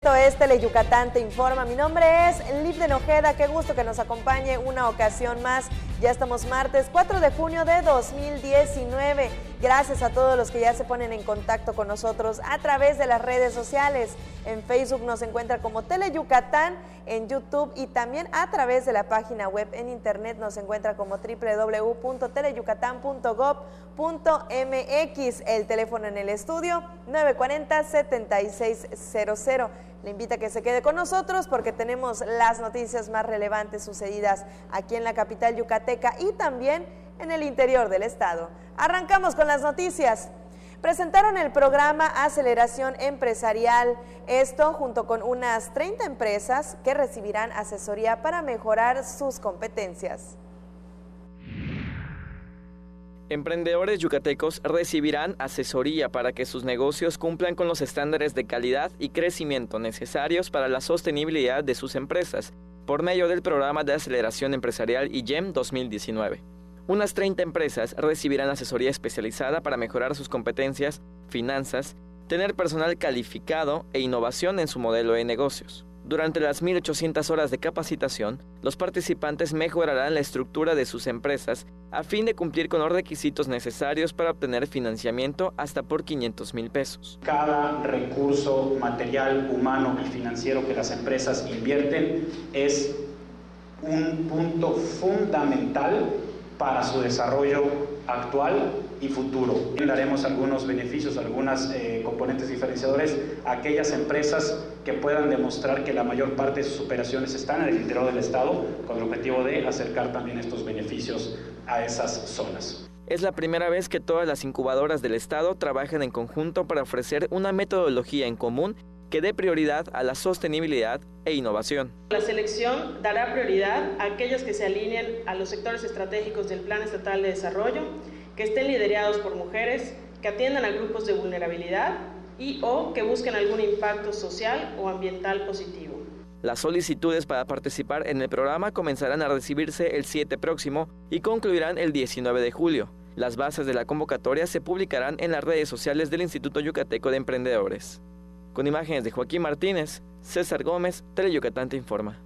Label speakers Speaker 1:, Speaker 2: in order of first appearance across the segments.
Speaker 1: Esto es Teleyucatán Te Informa. Mi nombre es Liv de Nojeda. Qué gusto que nos acompañe una ocasión más. Ya estamos martes 4 de junio de 2019. Gracias a todos los que ya se ponen en contacto con nosotros a través de las redes sociales. En Facebook nos encuentra como Teleyucatán, en YouTube y también a través de la página web en internet nos encuentra como www.teleyucatán.gov.mx. El teléfono en el estudio 940-7600. Le invita a que se quede con nosotros porque tenemos las noticias más relevantes sucedidas aquí en la capital yucateca y también en el interior del estado. Arrancamos con las noticias. Presentaron el programa Aceleración Empresarial, esto junto con unas 30 empresas que recibirán asesoría para mejorar sus competencias.
Speaker 2: Emprendedores yucatecos recibirán asesoría para que sus negocios cumplan con los estándares de calidad y crecimiento necesarios para la sostenibilidad de sus empresas, por medio del programa de Aceleración Empresarial IGEM 2019. Unas 30 empresas recibirán asesoría especializada para mejorar sus competencias, finanzas, tener personal calificado e innovación en su modelo de negocios. Durante las 1,800 horas de capacitación, los participantes mejorarán la estructura de sus empresas a fin de cumplir con los requisitos necesarios para obtener financiamiento hasta por 500,000 pesos.
Speaker 3: Cada recurso material, humano y financiero que las empresas invierten es un punto fundamental para su desarrollo actual y futuro. Daremos algunos beneficios, algunas componentes diferenciadores a aquellas empresas que puedan demostrar que la mayor parte de sus operaciones están en el interior del estado, con el objetivo de acercar también estos beneficios a esas zonas.
Speaker 2: Es la primera vez que todas las incubadoras del estado trabajan en conjunto para ofrecer una metodología en común que dé prioridad a la sostenibilidad e innovación.
Speaker 4: La selección dará prioridad a aquellos que se alineen a los sectores estratégicos del Plan Estatal de Desarrollo, que estén liderados por mujeres, que atiendan a grupos de vulnerabilidad y o que busquen algún impacto social o ambiental positivo.
Speaker 2: Las solicitudes para participar en el programa comenzarán a recibirse el 7 próximo y concluirán el 19 de julio. Las bases de la convocatoria se publicarán en las redes sociales del Instituto Yucateco de Emprendedores. Con imágenes de Joaquín Martínez, César Gómez, Teleyucatán Te Informa.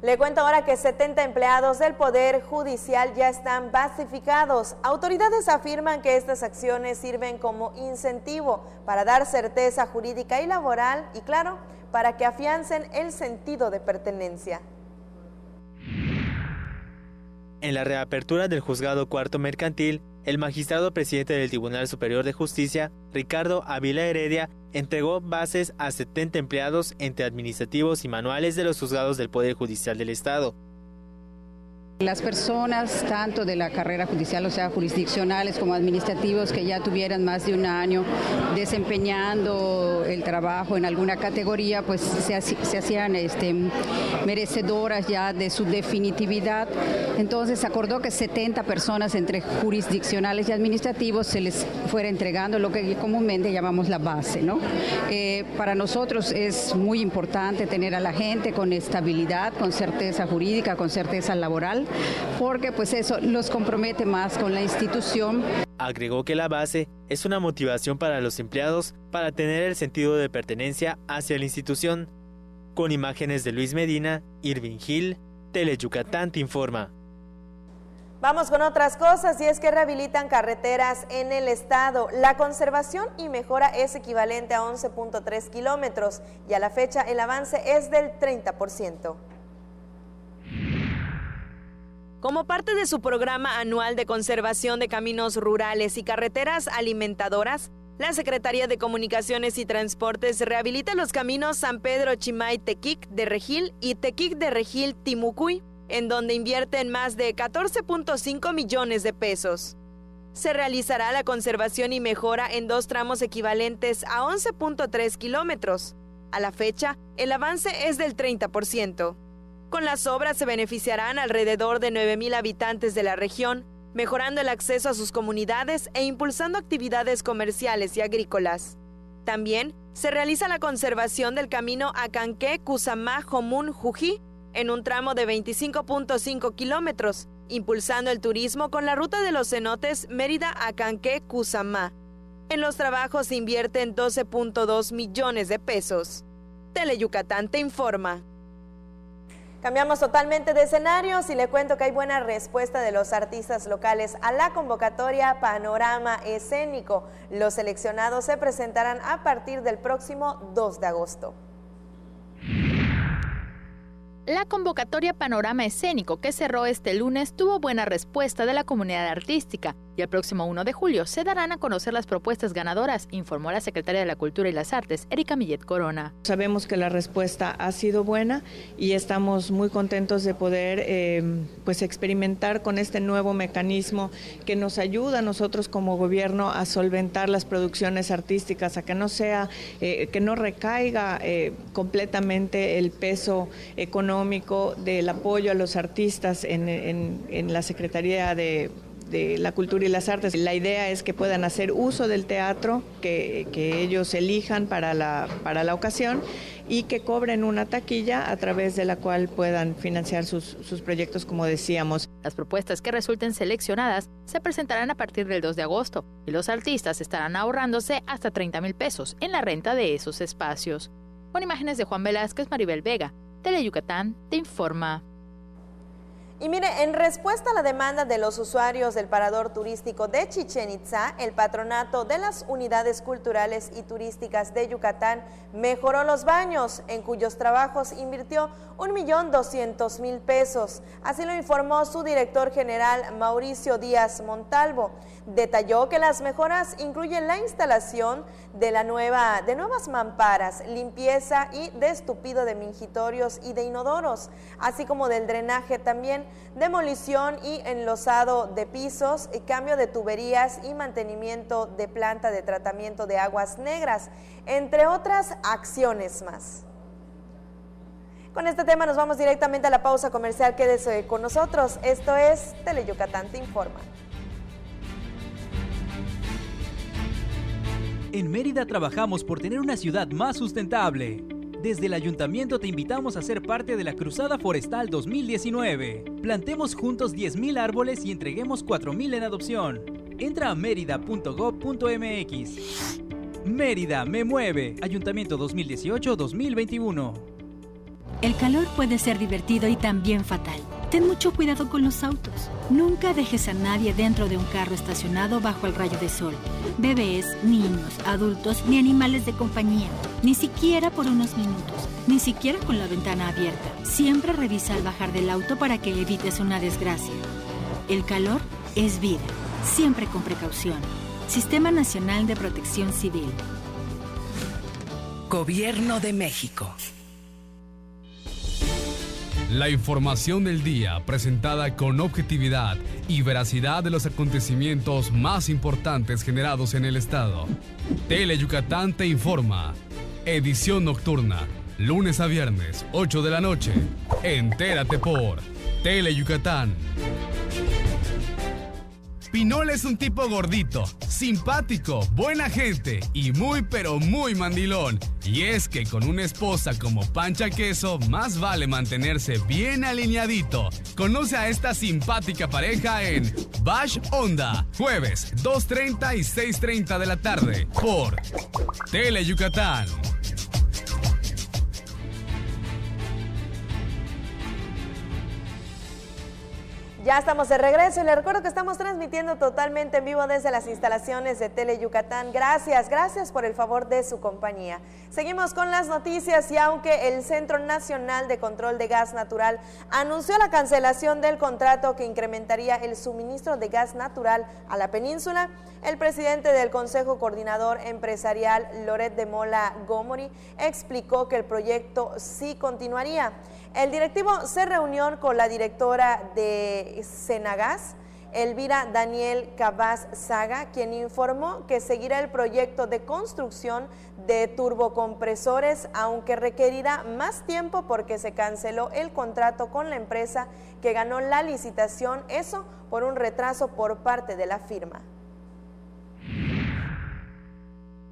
Speaker 1: Le cuento ahora que 70 empleados del Poder Judicial ya están basificados. Autoridades afirman que estas acciones sirven como incentivo para dar certeza jurídica y laboral y, claro, para que afiancen el sentido de pertenencia.
Speaker 5: En la reapertura del Juzgado Cuarto Mercantil, el magistrado presidente del Tribunal Superior de Justicia, Ricardo Ávila Heredia, entregó bases a 70 empleados entre administrativos y manuales de los juzgados del Poder Judicial del Estado.
Speaker 6: Las personas, tanto de la carrera judicial, o sea, jurisdiccionales como administrativos, que ya tuvieran más de un año desempeñando el trabajo en alguna categoría, pues se hacían merecedoras ya de su definitividad. Entonces se acordó que 70 personas entre jurisdiccionales y administrativos se les fuera entregando lo que comúnmente llamamos la base, ¿no? Para nosotros es muy importante tener a la gente con estabilidad, con certeza jurídica, con certeza laboral, porque pues eso los compromete más con la institución.
Speaker 5: Agregó que la base es una motivación para los empleados para tener el sentido de pertenencia hacia la institución. Con imágenes de Luis Medina, Irving Gil, Teleyucatán Te Informa.
Speaker 1: Vamos con otras cosas, y es que rehabilitan carreteras en el estado. La conservación y mejora es equivalente a 11.3 kilómetros y a la fecha el avance es del 30%. Como parte de su programa anual de conservación de caminos rurales y carreteras alimentadoras, la Secretaría de Comunicaciones y Transportes rehabilita los caminos San Pedro Chimay Tequic de Regil y Tequic de Regil Timucuy, en donde invierten más de 14.5 millones de pesos. Se realizará la conservación y mejora en dos tramos equivalentes a 11.3 kilómetros. A la fecha, el avance es del 30%. Con las obras se beneficiarán alrededor de 9,000 habitantes de la región, mejorando el acceso a sus comunidades e impulsando actividades comerciales y agrícolas. También se realiza la conservación del camino Acanqué-Cusamá-Jomún-Jují, en un tramo de 25.5 kilómetros, impulsando el turismo con la ruta de los cenotes Mérida-Acanqué-Cusamá. En los trabajos se invierten 12.2 millones de pesos. Teleyucatán te informa. Cambiamos totalmente de escenarios y le cuento que hay buena respuesta de los artistas locales a la convocatoria Panorama Escénico. Los seleccionados se presentarán a partir del próximo 2 de agosto.
Speaker 7: La convocatoria Panorama Escénico, que cerró este lunes, tuvo buena respuesta de la comunidad artística y el próximo 1 de julio se darán a conocer las propuestas ganadoras, informó la secretaria de la Cultura y las Artes, Erika Millet Corona.
Speaker 8: Sabemos que la respuesta ha sido buena y estamos muy contentos de poder experimentar con este nuevo mecanismo que nos ayuda a nosotros como gobierno a solventar las producciones artísticas, a que no sea, que no recaiga completamente el peso económico del apoyo a los artistas en la Secretaría de la Cultura y las Artes. La idea es que puedan hacer uso del teatro que ellos elijan para la ocasión y que cobren una taquilla a través de la cual puedan financiar sus proyectos, como decíamos.
Speaker 7: Las propuestas que resulten seleccionadas se presentarán a partir del 2 de agosto y los artistas estarán ahorrándose hasta 30,000 pesos en la renta de esos espacios. Con imágenes de Juan Velázquez, Maribel Vega, Teleyucatán te informa.
Speaker 1: Y mire, en respuesta a la demanda de los usuarios del parador turístico de Chichén Itzá, el Patronato de las Unidades Culturales y Turísticas de Yucatán mejoró los baños, en cuyos trabajos invirtió 1.200.000 pesos. Así lo informó su director general, Mauricio Díaz Montalvo. Detalló que las mejoras incluyen la instalación de nuevas mamparas, limpieza y destupido de mingitorios y de inodoros, así como del drenaje también, demolición y enlosado de pisos, cambio de tuberías y mantenimiento de planta de tratamiento de aguas negras, entre otras acciones más. Con este tema nos vamos directamente a la pausa comercial. Quédese con nosotros. Esto es Teleyucatán te informa.
Speaker 9: En Mérida trabajamos por tener una ciudad más sustentable. Desde el Ayuntamiento te invitamos a ser parte de la Cruzada Forestal 2019. Plantemos juntos 10,000 árboles y entreguemos 4,000 en adopción. Entra a mérida.gov.mx. Mérida me mueve. Ayuntamiento 2018-2021.
Speaker 10: El calor puede ser divertido y también fatal. Ten mucho cuidado con los autos. Nunca dejes a nadie dentro de un carro estacionado bajo el rayo de sol. Bebés, niños, adultos ni animales de compañía. Ni siquiera por unos minutos. Ni siquiera con la ventana abierta. Siempre revisa al bajar del auto para que evites una desgracia. El calor es vida. Siempre con precaución. Sistema Nacional de Protección Civil.
Speaker 11: Gobierno de México.
Speaker 12: La información del día presentada con objetividad y veracidad de los acontecimientos más importantes generados en el estado. Teleyucatán te informa. Edición nocturna, lunes a viernes, 8 de la noche. Entérate por Teleyucatán. Pinol es un tipo gordito, simpático, buena gente y muy pero muy mandilón. Y es que con una esposa como Pancha Queso, más vale mantenerse bien alineadito. Conoce a esta simpática pareja en Bash Onda, jueves 2:30 y 6:30 de la tarde, por Teleyucatán.
Speaker 1: Ya estamos de regreso y les recuerdo que estamos transmitiendo totalmente en vivo desde las instalaciones de Teleyucatán. Gracias por el favor de su compañía. Seguimos con las noticias y aunque el Centro Nacional de Control de Gas Natural anunció la cancelación del contrato que incrementaría el suministro de gas natural a la península, el presidente del Consejo Coordinador Empresarial, Loret de Mola Gomori, explicó que el proyecto sí continuaría. El directivo se reunió con la directora de Senagas, Elvira Daniel Cabaz Saga, quien informó que seguirá el proyecto de construcción de turbocompresores, aunque requerirá más tiempo porque se canceló el contrato con la empresa que ganó la licitación, eso por un retraso por parte de la firma.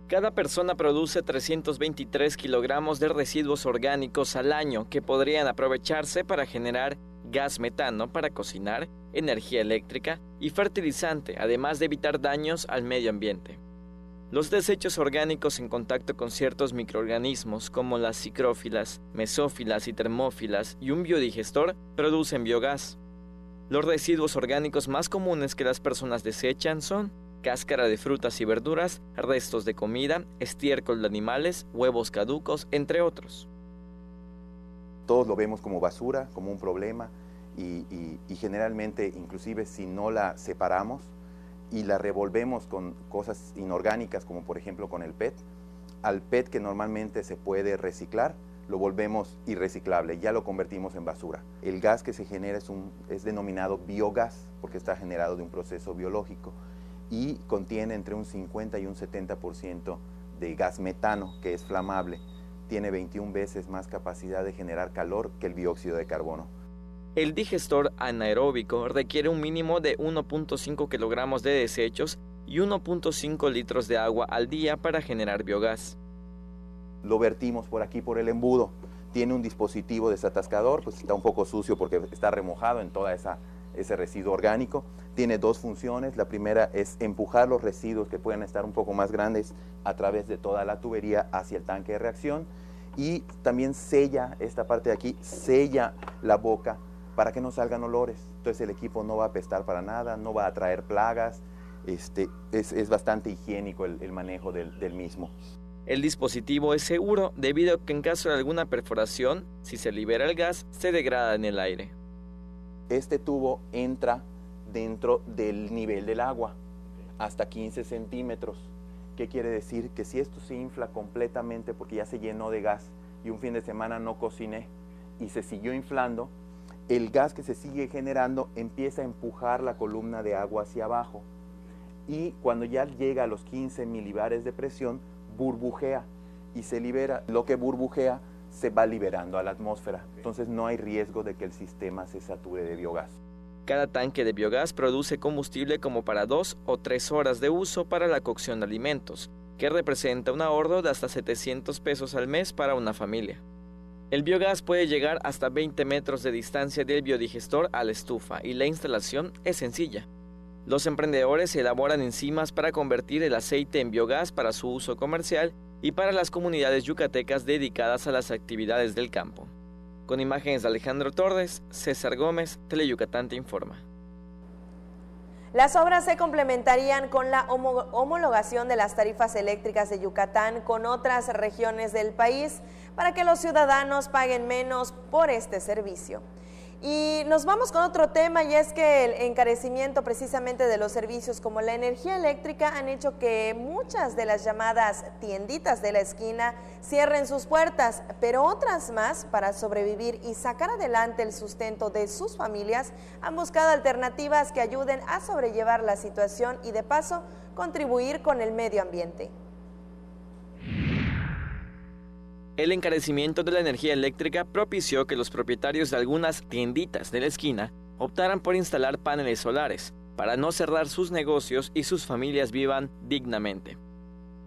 Speaker 2: Cada persona produce 323 kilogramos de residuos orgánicos al año que podrían aprovecharse para generar gas metano para cocinar, energía eléctrica y fertilizante, además de evitar daños al medio ambiente. Los desechos orgánicos en contacto con ciertos microorganismos como las psicrófilas, mesófilas y termófilas y un biodigestor producen biogás. Los residuos orgánicos más comunes que las personas desechan son cáscara de frutas y verduras, restos de comida, estiércol de animales, huevos caducos, entre otros.
Speaker 11: Todos lo vemos como basura, como un problema y generalmente, inclusive si no la separamos y la revolvemos con cosas inorgánicas como por ejemplo con el PET, al PET que normalmente se puede reciclar, lo volvemos irreciclable, ya lo convertimos en basura. El gas que se genera es denominado biogás porque está generado de un proceso biológico y contiene entre un 50 y un 70% de gas metano, que es flamable. Tiene 21 veces más capacidad de generar calor que el dióxido de carbono.
Speaker 2: El digestor anaeróbico requiere un mínimo de 1.5 kilogramos de desechos y 1.5 litros de agua al día para generar biogás.
Speaker 11: Lo vertimos por aquí por el embudo. Tiene un dispositivo desatascador, pues está un poco sucio porque está remojado en toda ese residuo orgánico. Tiene dos funciones. La primera es empujar los residuos que pueden estar un poco más grandes a través de toda la tubería hacia el tanque de reacción, y también sella esta parte de aquí, sella la boca para que no salgan olores. Entonces el equipo no va a apestar para nada, no va a traer plagas, es bastante higiénico el manejo del mismo.
Speaker 2: El dispositivo es seguro debido a que en caso de alguna perforación, si se libera el gas, se degrada en el aire.
Speaker 11: Este tubo entra dentro del nivel del agua, hasta 15 centímetros. ¿Qué quiere decir? Que si esto se infla completamente porque ya se llenó de gas y un fin de semana no cociné y se siguió inflando, el gas que se sigue generando empieza a empujar la columna de agua hacia abajo y cuando ya llega a los 15 milibares de presión, burbujea y se libera. Lo que burbujea se va liberando a la atmósfera, entonces no hay riesgo de que el sistema se sature de biogás.
Speaker 2: Cada tanque de biogás produce combustible como para 2 o 3 horas de uso para la cocción de alimentos, que representa un ahorro de hasta 700 pesos al mes para una familia. El biogás puede llegar hasta 20 metros de distancia del biodigestor a la estufa y la instalación es sencilla. Los emprendedores elaboran enzimas para convertir el aceite en biogás para su uso comercial y para las comunidades yucatecas dedicadas a las actividades del campo. Con imágenes de Alejandro Torres, César Gómez, Teleyucatán te informa.
Speaker 1: Las obras se complementarían con la homologación de las tarifas eléctricas de Yucatán con otras regiones del país para que los ciudadanos paguen menos por este servicio. Y nos vamos con otro tema, y es que el encarecimiento precisamente de los servicios como la energía eléctrica han hecho que muchas de las llamadas tienditas de la esquina cierren sus puertas, pero otras más, para sobrevivir y sacar adelante el sustento de sus familias, han buscado alternativas que ayuden a sobrellevar la situación y de paso contribuir con el medio ambiente.
Speaker 2: El encarecimiento de la energía eléctrica propició que los propietarios de algunas tienditas de la esquina optaran por instalar paneles solares para no cerrar sus negocios y sus familias vivan dignamente.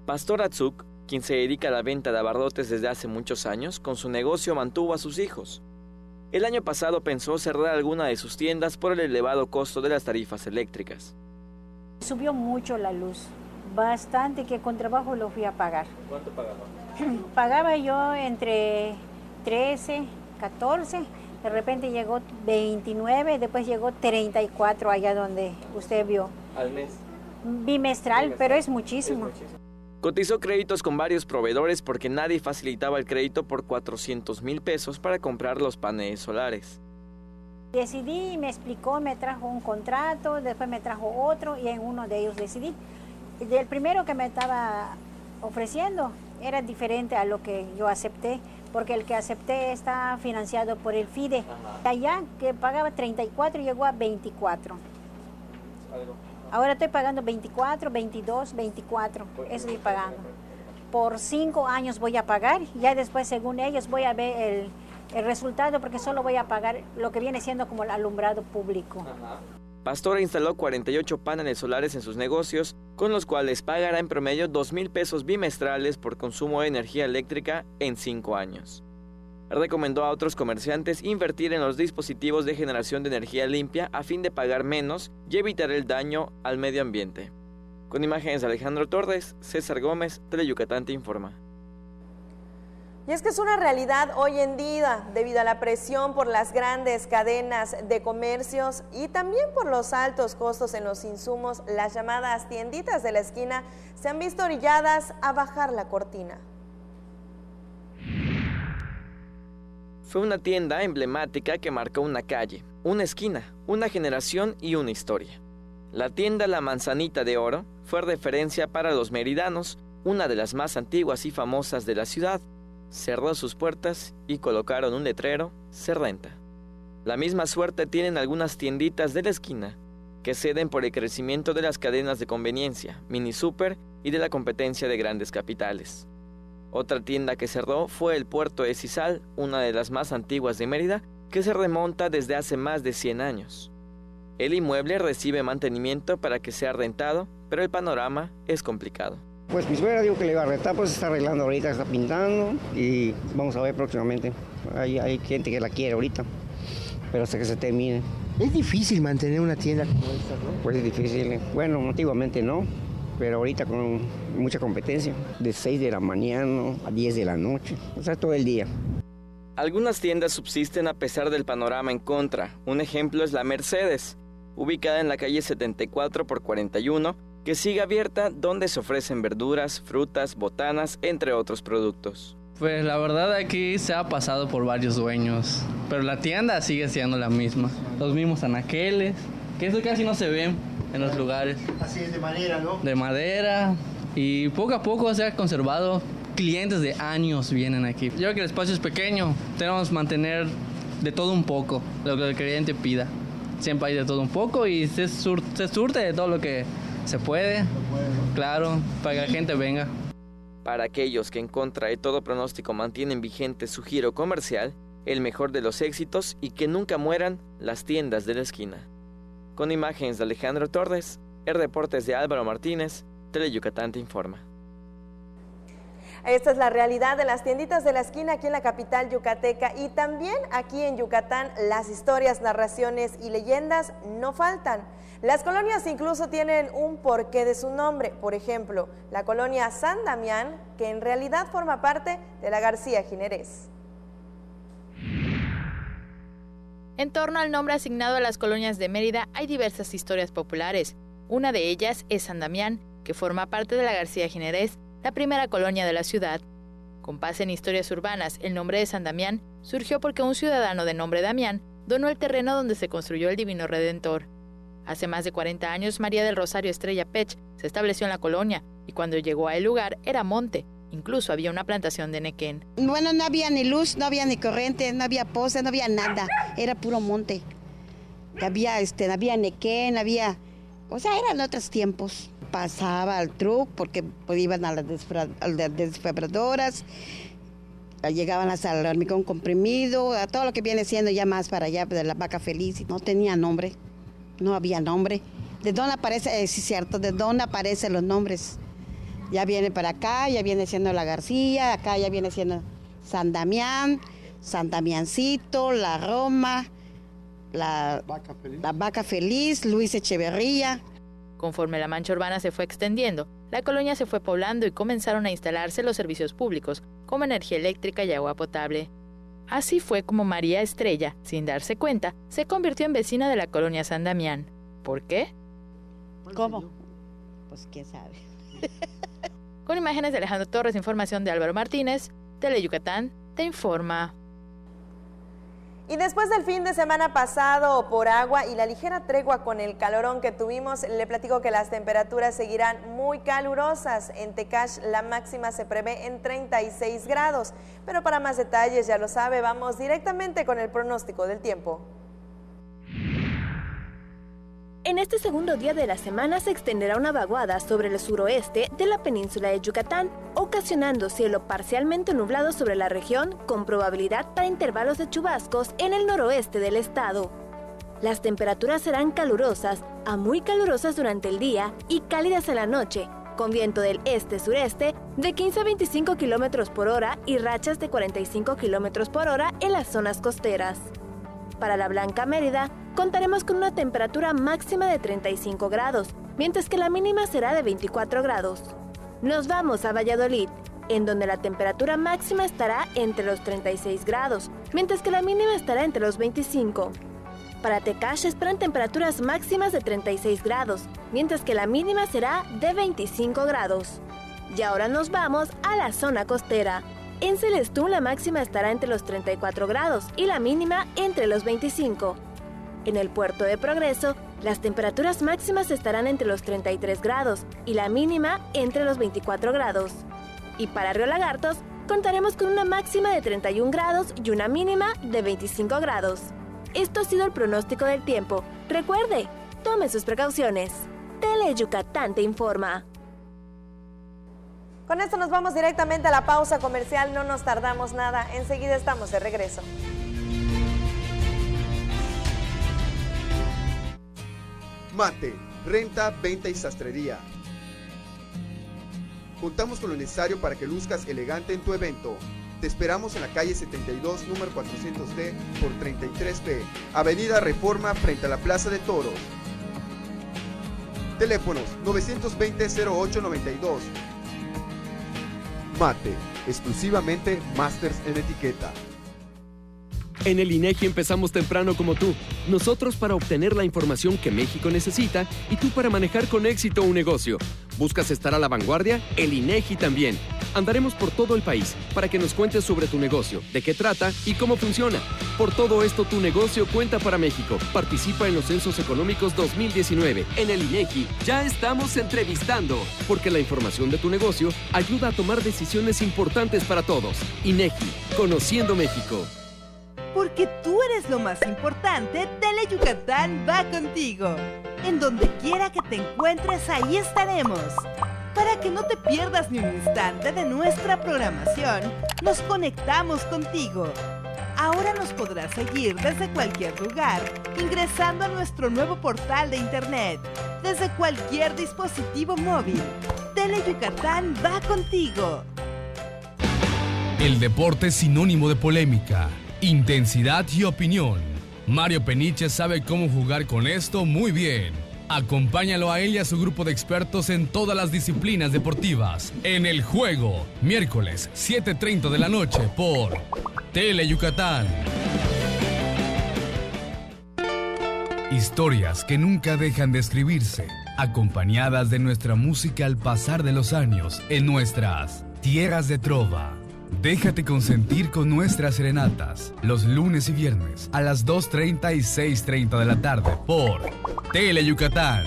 Speaker 2: Pastor Atzuk, quien se dedica a la venta de abarrotes desde hace muchos años, con su negocio mantuvo a sus hijos. El año pasado pensó cerrar alguna de sus tiendas por el elevado costo de las tarifas eléctricas.
Speaker 13: Subió mucho la luz, bastante, que con trabajo lo fui a pagar.
Speaker 2: ¿Cuánto pagaba?
Speaker 13: Pagaba yo entre 13, 14, de repente llegó 29, después llegó 34 allá donde usted vio.
Speaker 2: ¿Al mes?
Speaker 13: Bimestral, pero es muchísimo.
Speaker 2: Cotizó créditos con varios proveedores porque nadie facilitaba el crédito por 400,000 pesos para comprar los paneles solares.
Speaker 13: Decidí y me explicó, me trajo un contrato, después me trajo otro y en uno de ellos decidí. El primero que me estaba ofreciendo era diferente a lo que yo acepté, porque el que acepté está financiado por el FIDE. Allá que pagaba 34 llegó a 24. Ahora estoy pagando 24, 22, 24, eso estoy pagando. Por 5 años voy a pagar, ya después según ellos voy a ver el resultado, porque solo voy a pagar lo que viene siendo como el alumbrado público.
Speaker 2: Pastora instaló 48 paneles solares en sus negocios, con los cuales pagará en promedio 2,000 pesos bimestrales por consumo de energía eléctrica en 5 años. Recomendó a otros comerciantes invertir en los dispositivos de generación de energía limpia a fin de pagar menos y evitar el daño al medio ambiente. Con imágenes de Alejandro Torres, César Gómez, Teleyucatán te informa.
Speaker 1: Y es que es una realidad hoy en día, debido a la presión por las grandes cadenas de comercios y también por los altos costos en los insumos, las llamadas tienditas de la esquina se han visto orilladas a bajar la cortina.
Speaker 2: Fue una tienda emblemática que marcó una calle, una esquina, una generación y una historia. La tienda La Manzanita de Oro fue referencia para los meridanos, una de las más antiguas y famosas de la ciudad. Cerró sus puertas y colocaron un letrero, se renta. La misma suerte tienen algunas tienditas de la esquina, que ceden por el crecimiento de las cadenas de conveniencia, mini super y de la competencia de grandes capitales. Otra tienda que cerró fue el Puerto de Cisal, una de las más antiguas de Mérida, que se remonta desde hace más de 100 años. El inmueble recibe mantenimiento para que sea rentado, pero el panorama es complicado.
Speaker 14: Pues mi suegra dijo que le iba a rentar, pues está arreglando ahorita, está pintando y vamos a ver próximamente. Hay gente que la quiere ahorita, pero hasta que se termine.
Speaker 15: Es difícil mantener una tienda como esta, ¿no?
Speaker 14: Pues es difícil. Bueno, antiguamente no, pero ahorita con mucha competencia. De 6 de la mañana a 10 de la noche, o sea, todo el día.
Speaker 2: Algunas tiendas subsisten a pesar del panorama en contra. Un ejemplo es la Mercedes, ubicada en la calle 74 por 41, que sigue abierta, donde se ofrecen verduras, frutas, botanas, entre otros productos.
Speaker 16: Pues la verdad aquí se ha pasado por varios dueños, pero la tienda sigue siendo la misma. Los mismos anaqueles, que eso casi no se ven en los lugares.
Speaker 15: Así es de madera, ¿no?
Speaker 16: De madera, y poco a poco se ha conservado. Clientes de años vienen aquí. Yo creo que el espacio es pequeño, tenemos que mantener de todo un poco, lo que el cliente pida. Siempre hay de todo un poco y se surte de todo lo que se puede, claro, para que la gente venga.
Speaker 2: Para aquellos que en contra de todo pronóstico mantienen vigente su giro comercial, el mejor de los éxitos y que nunca mueran las tiendas de la esquina. Con imágenes de Alejandro Torres, el reporte es de Álvaro Martínez, Teleyucatán te informa.
Speaker 1: Esta es la realidad de las tienditas de la esquina aquí en la capital yucateca y también aquí en Yucatán las historias, narraciones y leyendas no faltan. Las colonias incluso tienen un porqué de su nombre, por ejemplo, la colonia San Damián, que en realidad forma parte de la García Ginerés.
Speaker 7: En torno al nombre asignado a las colonias de Mérida hay diversas historias populares. Una de ellas es San Damián, que forma parte de la García Ginerés, la primera colonia de la ciudad. Con base en historias urbanas, el nombre de San Damián surgió porque un ciudadano de nombre Damián donó el terreno donde se construyó el Divino Redentor. Hace más de 40 años, María del Rosario Estrella Pech se estableció en la colonia y cuando llegó a el lugar era monte. Incluso había una plantación de nequén.
Speaker 17: Bueno, no había ni luz, no había ni corriente, no había poste, no había nada. Era puro monte. Había nequén, o sea, eran otros tiempos. Pasaba al truck porque pues, iban a las desfibradoras, llegaban hasta el hormigón comprimido, a todo lo que viene siendo ya más para allá de la Vaca Feliz. No tenía nombre, no había nombre. ¿De dónde aparece? Sí, cierto, ¿de dónde aparecen los nombres? Ya viene para acá, ya viene siendo la García, acá ya viene siendo San Damián, San Damiancito, la Roma, la Vaca Feliz, Luis Echeverría.
Speaker 7: Conforme la mancha urbana se fue extendiendo, la colonia se fue poblando y comenzaron a instalarse los servicios públicos, como energía eléctrica y agua potable. Así fue como María Estrella, sin darse cuenta, se convirtió en vecina de la colonia San Damián. ¿Por qué?
Speaker 17: ¿Cómo? Pues quién sabe.
Speaker 7: Con imágenes de Alejandro Torres, información de Álvaro Martínez, Teleyucatán te informa.
Speaker 1: Y después del fin de semana pasado por agua y la ligera tregua con el calorón que tuvimos, le platico que las temperaturas seguirán muy calurosas. En Tecash la máxima se prevé en 36 grados. Pero para más detalles, ya lo sabe, vamos directamente con el pronóstico del tiempo.
Speaker 18: En este segundo día de la semana se extenderá una vaguada sobre el suroeste de la península de Yucatán, ocasionando cielo parcialmente nublado sobre la región con probabilidad para intervalos de chubascos en el noroeste del estado. Las temperaturas serán calurosas a muy calurosas durante el día y cálidas en la noche, con viento del este-sureste de 15 a 25 km por hora y rachas de 45 km por hora en las zonas costeras. Para la Blanca Mérida, contaremos con una temperatura máxima de 35 grados mientras que la mínima será de 24 grados. Nos vamos a Valladolid, en donde la temperatura máxima estará entre los 36 grados, mientras que la mínima estará entre los 25. Para Tecash esperan temperaturas máximas de 36 grados, mientras que la mínima será de 25 grados. Y ahora nos vamos a la zona costera. En Celestún la máxima estará entre los 34 grados y la mínima entre los 25. En el puerto de Progreso, las temperaturas máximas estarán entre los 33 grados y la mínima entre los 24 grados. Y para Río Lagartos, contaremos con una máxima de 31 grados y una mínima de 25 grados. Esto ha sido el pronóstico del tiempo. Recuerde, tome sus precauciones. Tele Yucatán te informa.
Speaker 1: Con esto nos vamos directamente a la pausa comercial, no nos tardamos nada, enseguida estamos de regreso.
Speaker 19: Mate, renta, venta y sastrería. Contamos con lo necesario para que luzcas elegante en tu evento. Te esperamos en la calle 72, número 400D por 33B, Avenida Reforma frente a la Plaza de Toros. Teléfonos 920-0892. Mate, exclusivamente Masters en etiqueta.
Speaker 20: En el INEGI empezamos temprano como tú. Nosotros para obtener la información que México necesita y tú para manejar con éxito un negocio. ¿Buscas estar a la vanguardia? El INEGI también. Andaremos por todo el país para que nos cuentes sobre tu negocio, de qué trata y cómo funciona. Por todo esto, tu negocio cuenta para México. Participa en los Censos Económicos 2019. En el INEGI ya estamos entrevistando, porque la información de tu negocio ayuda a tomar decisiones importantes para todos. INEGI, conociendo México.
Speaker 21: Porque tú eres lo más importante, Tele Yucatán va contigo. En donde quiera que te encuentres, ahí estaremos. Para que no te pierdas ni un instante de nuestra programación, nos conectamos contigo. Ahora nos podrás seguir desde cualquier lugar, ingresando a nuestro nuevo portal de internet, desde cualquier dispositivo móvil. Tele Yucatán va contigo.
Speaker 12: El deporte es sinónimo de polémica, intensidad y opinión. Mario Peniche sabe cómo jugar con esto muy bien. Acompáñalo a él y a su grupo de expertos en todas las disciplinas deportivas. En El Juego, miércoles 7:30 de la noche por Tele Yucatán. Historias que nunca dejan de escribirse, acompañadas de nuestra música al pasar de los años en nuestras tierras de trova. Déjate consentir con nuestras serenatas, los lunes y viernes a las 2:30 y 6:30 de la tarde por Tele Yucatán.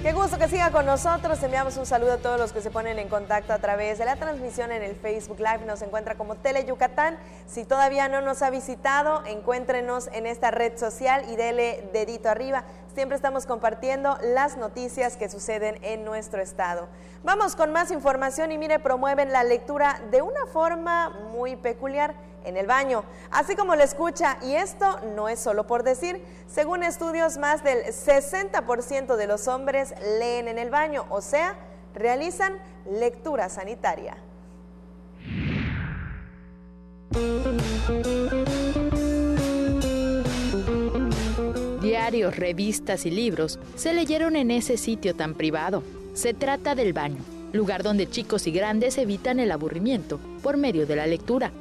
Speaker 1: Qué gusto que siga con nosotros. Enviamos un saludo a todos los que se ponen en contacto a través de la transmisión en el Facebook Live. Nos encuentra como Tele Yucatán. Si todavía no nos ha visitado, encuéntrenos en esta red social y dele dedito arriba. Siempre estamos compartiendo las noticias que suceden en nuestro estado. Vamos con más información y mire, promueven la lectura de una forma muy peculiar en el baño, así como lo escucha, y esto no es solo por decir. Según estudios, más del 60% de los hombres leen en el baño, o sea, realizan lectura sanitaria.
Speaker 7: Diarios, revistas y libros se leyeron en ese sitio tan privado. Se trata del baño, lugar donde chicos y grandes evitan el aburrimiento por medio de la lectura.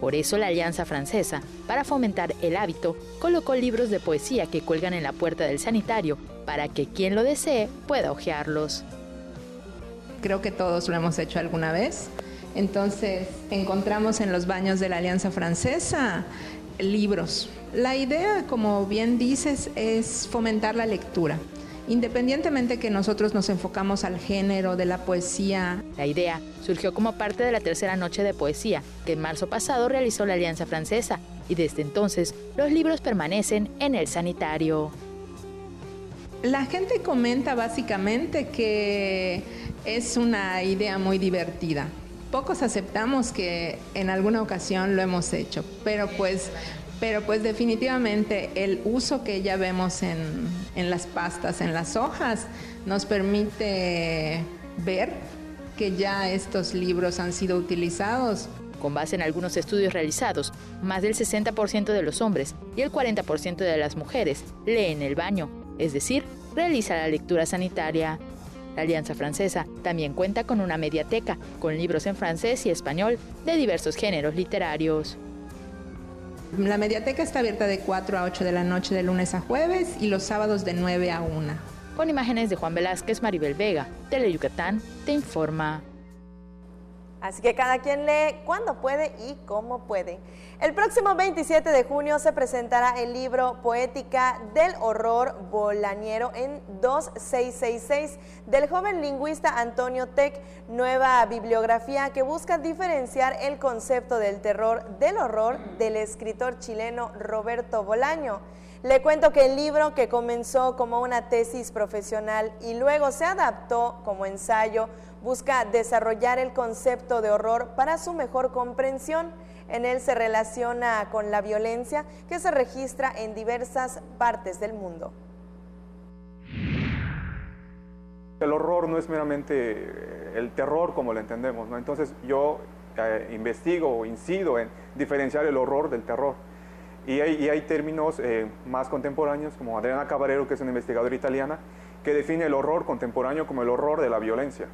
Speaker 7: Por eso la Alianza Francesa, para fomentar el hábito, colocó libros de poesía que cuelgan en la puerta del sanitario para que quien lo desee pueda hojearlos.
Speaker 22: Creo que todos lo hemos hecho alguna vez. Entonces encontramos en los baños de la Alianza Francesa libros. La idea, como bien dices, es fomentar la lectura. Independientemente que nosotros nos enfocamos al género de la poesía.
Speaker 7: La idea surgió como parte de la tercera noche de poesía que en marzo pasado realizó la Alianza Francesa, y desde entonces los libros permanecen en el sanitario.
Speaker 22: La gente comenta básicamente que es una idea muy divertida. Pocos aceptamos que en alguna ocasión lo hemos hecho, pero pues definitivamente el uso que ya vemos en las pastas, en las hojas, nos permite ver que ya estos libros han sido utilizados
Speaker 7: Con base en algunos estudios realizados, más del 60% de los hombres y el 40% de las mujeres leen en el baño, es decir, realiza la lectura sanitaria. La Alianza Francesa también cuenta con una mediateca, con libros en francés y español de diversos géneros literarios.
Speaker 22: La mediateca está abierta de 4 a 8 de la noche de lunes a jueves y los sábados de 9 a 1.
Speaker 7: Con imágenes de Juan Velázquez, Maribel Vega, Teleyucatán te informa.
Speaker 1: Así que cada quien lee cuando puede y cómo puede. El próximo 27 de junio se presentará el libro Poética del Horror Bolañero en 2666 del joven lingüista Antonio Tec, nueva bibliografía que busca diferenciar el concepto del terror del horror del escritor chileno Roberto Bolaño. Le cuento que el libro, que comenzó como una tesis profesional y luego se adaptó como ensayo, busca desarrollar el concepto de horror para su mejor comprensión. En él se relaciona con la violencia que se registra en diversas partes del mundo.
Speaker 3: El horror no es meramente el terror como lo entendemos, ¿no? Entonces yo investigo o incido en diferenciar el horror del terror. Y hay términos más contemporáneos, como Adriana Caballero, que es una investigadora italiana, que define el horror contemporáneo como el horror de la violencia,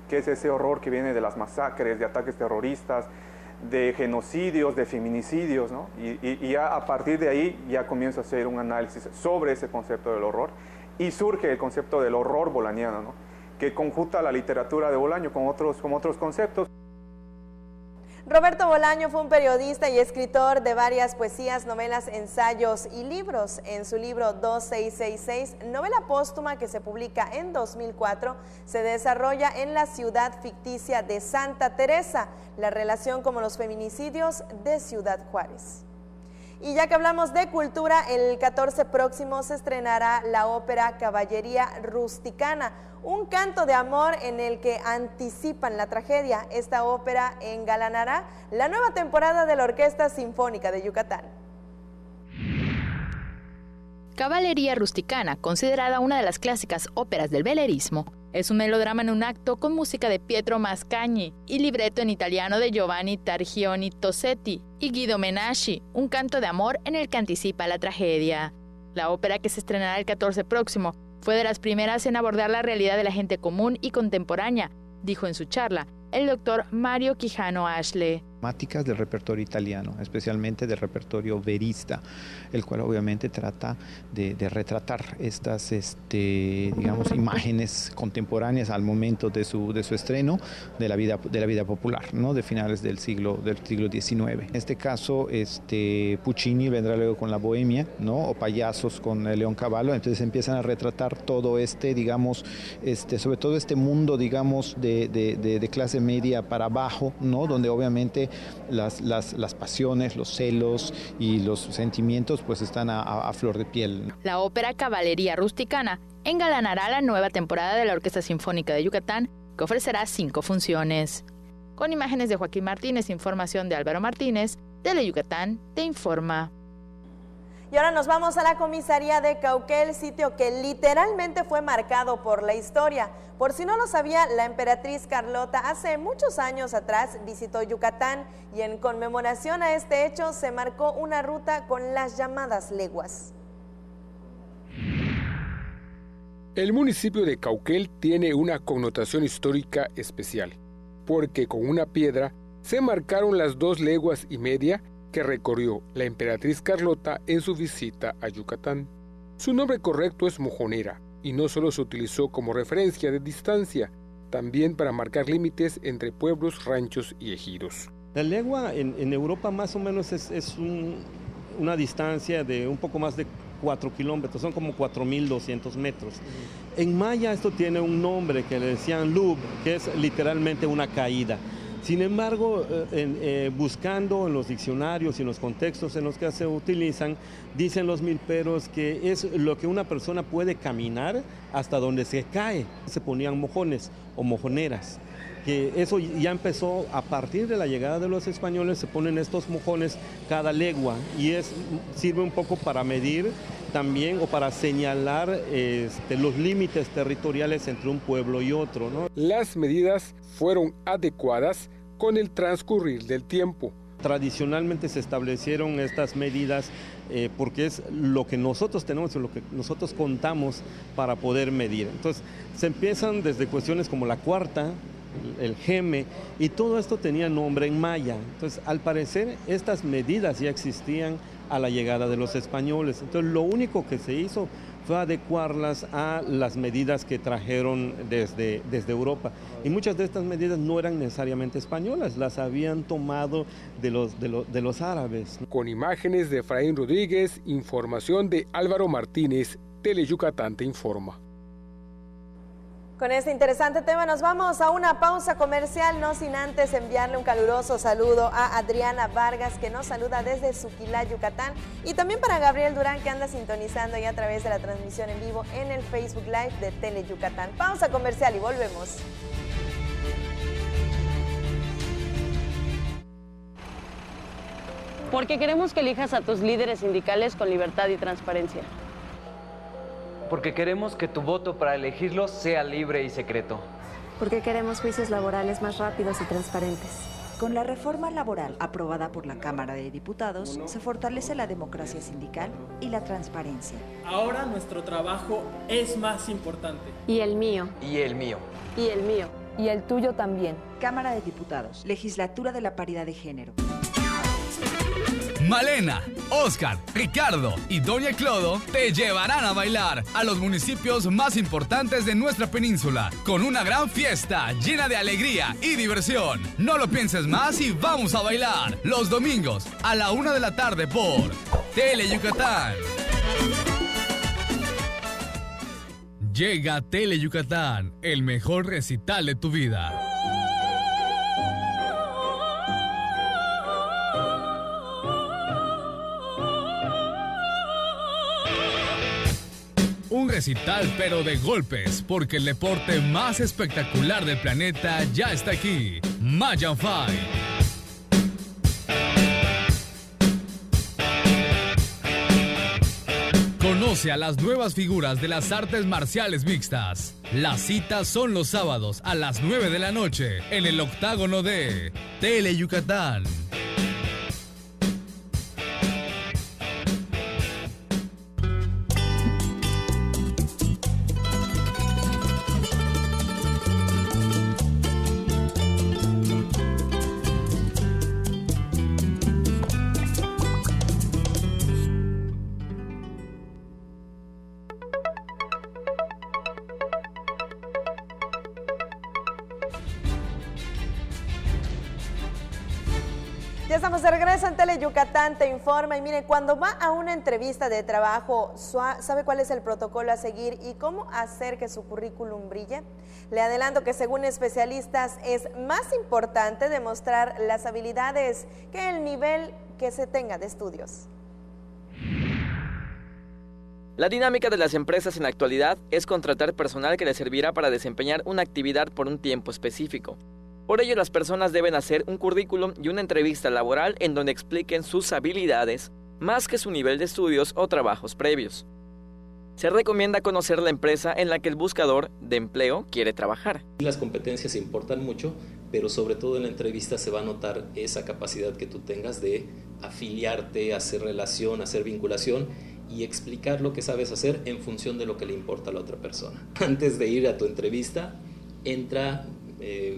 Speaker 3: que es ese horror que viene de las masacres, de ataques terroristas, de genocidios, de feminicidios, ¿no? Y ya a partir de ahí ya comienza a hacer un análisis sobre ese concepto del horror y surge el concepto del horror bolañano, ¿no? Que conjunta la literatura de Bolaño con otros conceptos.
Speaker 1: Roberto Bolaño fue un periodista y escritor de varias poesías, novelas, ensayos y libros. En su libro 2666, novela póstuma que se publica en 2004, se desarrolla en la ciudad ficticia de Santa Teresa, la relación con los feminicidios de Ciudad Juárez. Y ya que hablamos de cultura, el 14 próximo se estrenará la ópera Caballería Rusticana, un canto de amor en el que anticipan la tragedia. Esta ópera engalanará la nueva temporada de la Orquesta Sinfónica de Yucatán.
Speaker 7: Caballería Rusticana, considerada una de las clásicas óperas del velerismo, es un melodrama en un acto con música de Pietro Mascagni y libreto en italiano de Giovanni Targioni Tosetti y Guido Menasci, un canto de amor en el que anticipa la tragedia. La ópera, que se estrenará el 14 próximo, fue de las primeras en abordar la realidad de la gente común y contemporánea, dijo en su charla el doctor Mario Quijano Ashle.
Speaker 4: Temáticas del repertorio italiano, especialmente del repertorio verista, el cual obviamente trata de retratar estas digamos, imágenes contemporáneas al momento de su estreno de la vida popular, ¿no? De finales del siglo XIX. En este caso, Puccini vendrá luego con La Bohemia, ¿no? O Payasos con Leoncavallo. Entonces empiezan a retratar todo digamos, sobre todo este mundo, digamos, de clase media para abajo, ¿no? Donde obviamente las pasiones, los celos y los sentimientos pues están a flor de piel.
Speaker 7: La ópera Caballería Rusticana engalanará la nueva temporada de la Orquesta Sinfónica de Yucatán, que ofrecerá 5 funciones. Con imágenes de Joaquín Martínez, información de Álvaro Martínez, Teleyucatán te informa.
Speaker 1: Y ahora nos vamos a la comisaría de Cauquel, sitio que literalmente fue marcado por la historia. Por si no lo sabía, la emperatriz Carlota hace muchos años atrás visitó Yucatán y en conmemoración a este hecho se marcó una ruta con las llamadas leguas.
Speaker 23: El municipio de Cauquel tiene una connotación histórica especial, porque con una piedra se marcaron las 2 leguas y media que recorrió la emperatriz Carlota en su visita a Yucatán. Su nombre correcto es Mojonera, y no solo se utilizó como referencia de distancia, también para marcar límites entre pueblos, ranchos y ejidos.
Speaker 24: La legua en Europa más o menos es una distancia de un poco más de 4 kilómetros, son como 4.200 metros. En maya esto tiene un nombre que le decían lub, que es literalmente una caída. Sin embargo, buscando en los diccionarios y en los contextos en los que se utilizan, dicen los milperos que es lo que una persona puede caminar hasta donde se cae. Se ponían mojones o mojoneras, que eso ya empezó a partir de la llegada de los españoles. Se ponen estos mojones cada legua y sirve un poco para medir también o para señalar los límites territoriales entre un pueblo y otro, ¿no?
Speaker 23: Las medidas fueron adecuadas con el transcurrir del tiempo.
Speaker 24: Tradicionalmente se establecieron estas medidas porque es lo que nosotros tenemos, lo que nosotros contamos para poder medir. Entonces, se empiezan desde cuestiones como la cuarta, el geme, y todo esto tenía nombre en maya. Entonces, al parecer, estas medidas ya existían a la llegada de los españoles. Entonces, lo único que se hizo fue adecuarlas a las medidas que trajeron desde Europa. Y muchas de estas medidas no eran necesariamente españolas, las habían tomado de los árabes.
Speaker 23: Con imágenes de Efraín Rodríguez, información de Álvaro Martínez, Teleyucatán te informa.
Speaker 1: Con este interesante tema nos vamos a una pausa comercial, no sin antes enviarle un caluroso saludo a Adriana Vargas, que nos saluda desde Suquilá, Yucatán, y también para Gabriel Durán, que anda sintonizando ya a través de la transmisión en vivo en el Facebook Live de Teleyucatán. Pausa comercial y volvemos.
Speaker 5: Porque queremos que elijas a tus líderes sindicales con libertad y transparencia.
Speaker 6: Porque queremos que tu voto para elegirlos sea libre y secreto.
Speaker 8: Porque queremos juicios laborales más rápidos y transparentes.
Speaker 9: Con la reforma laboral aprobada por la Cámara de Diputados, se fortalece la democracia sindical y la transparencia.
Speaker 25: Ahora nuestro trabajo es más importante.
Speaker 8: Y el mío.
Speaker 6: Y el mío.
Speaker 8: Y el mío.
Speaker 9: Y el tuyo también. Cámara de Diputados, Legislatura de la Paridad de Género.
Speaker 12: Malena, Oscar, Ricardo y Doña Clodo te llevarán a bailar a los municipios más importantes de nuestra península con una gran fiesta llena de alegría y diversión. No lo pienses más y vamos a bailar los domingos a la 1 de la tarde por Teleyucatán. Llega Teleyucatán, el mejor recital de tu vida. Un recital pero de golpes, porque el deporte más espectacular del planeta ya está aquí. Mayan Fight. Conoce a las nuevas figuras de las artes marciales mixtas. Las citas son los sábados a las 9 de la noche en el octágono de Teleyucatán.
Speaker 1: Ya estamos de regreso en Teleyucatán te informa, y mire, cuando va a una entrevista de trabajo, ¿sabe cuál es el protocolo a seguir y cómo hacer que su currículum brille? Le adelanto que según especialistas es más importante demostrar las habilidades que el nivel que se tenga de estudios.
Speaker 2: La dinámica de las empresas en la actualidad es contratar personal que les servirá para desempeñar una actividad por un tiempo específico. Por ello, las personas deben hacer un currículum y una entrevista laboral en donde expliquen sus habilidades, más que su nivel de estudios o trabajos previos. Se recomienda conocer la empresa en la que el buscador de empleo quiere trabajar.
Speaker 26: Las competencias importan mucho, pero sobre todo en la entrevista se va a notar esa capacidad que tú tengas de afiliarte, hacer relación, hacer vinculación y explicar lo que sabes hacer en función de lo que le importa a la otra persona. Antes de ir a tu entrevista, entra,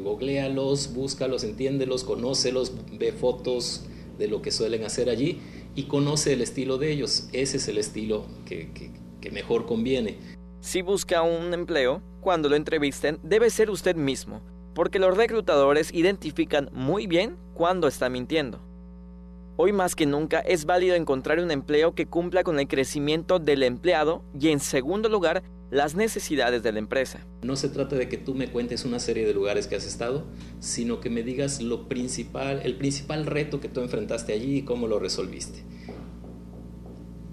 Speaker 26: googléalos, búscalos, entiéndelos, conócelos, ve fotos de lo que suelen hacer allí y conoce el estilo de ellos. Ese es el estilo que mejor conviene.
Speaker 2: Si busca un empleo, cuando lo entrevisten, debe ser usted mismo, porque los reclutadores identifican muy bien cuando está mintiendo. Hoy más que nunca es válido encontrar un empleo que cumpla con el crecimiento del empleado y, en segundo lugar, las necesidades de la empresa.
Speaker 26: No se trata de que tú me cuentes una serie de lugares que has estado, sino que me digas el principal reto que tú enfrentaste allí y cómo lo resolviste.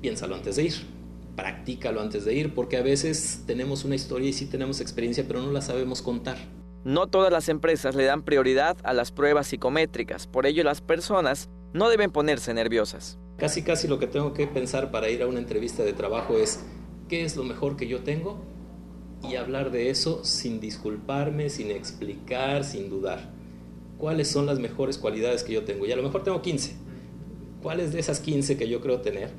Speaker 26: Piénsalo antes de ir, practícalo antes de ir, porque a veces tenemos una historia y sí tenemos experiencia, pero no la sabemos contar.
Speaker 2: No todas las empresas le dan prioridad a las pruebas psicométricas, por ello las personas no deben ponerse nerviosas.
Speaker 26: Casi lo que tengo que pensar para ir a una entrevista de trabajo es ¿qué es lo mejor que yo tengo? Y hablar de eso sin disculparme, sin explicar, sin dudar. cuáles son las mejores cualidades que yo tengo. Y a lo mejor tengo 15. ¿Cuáles de esas 15 que yo creo tener,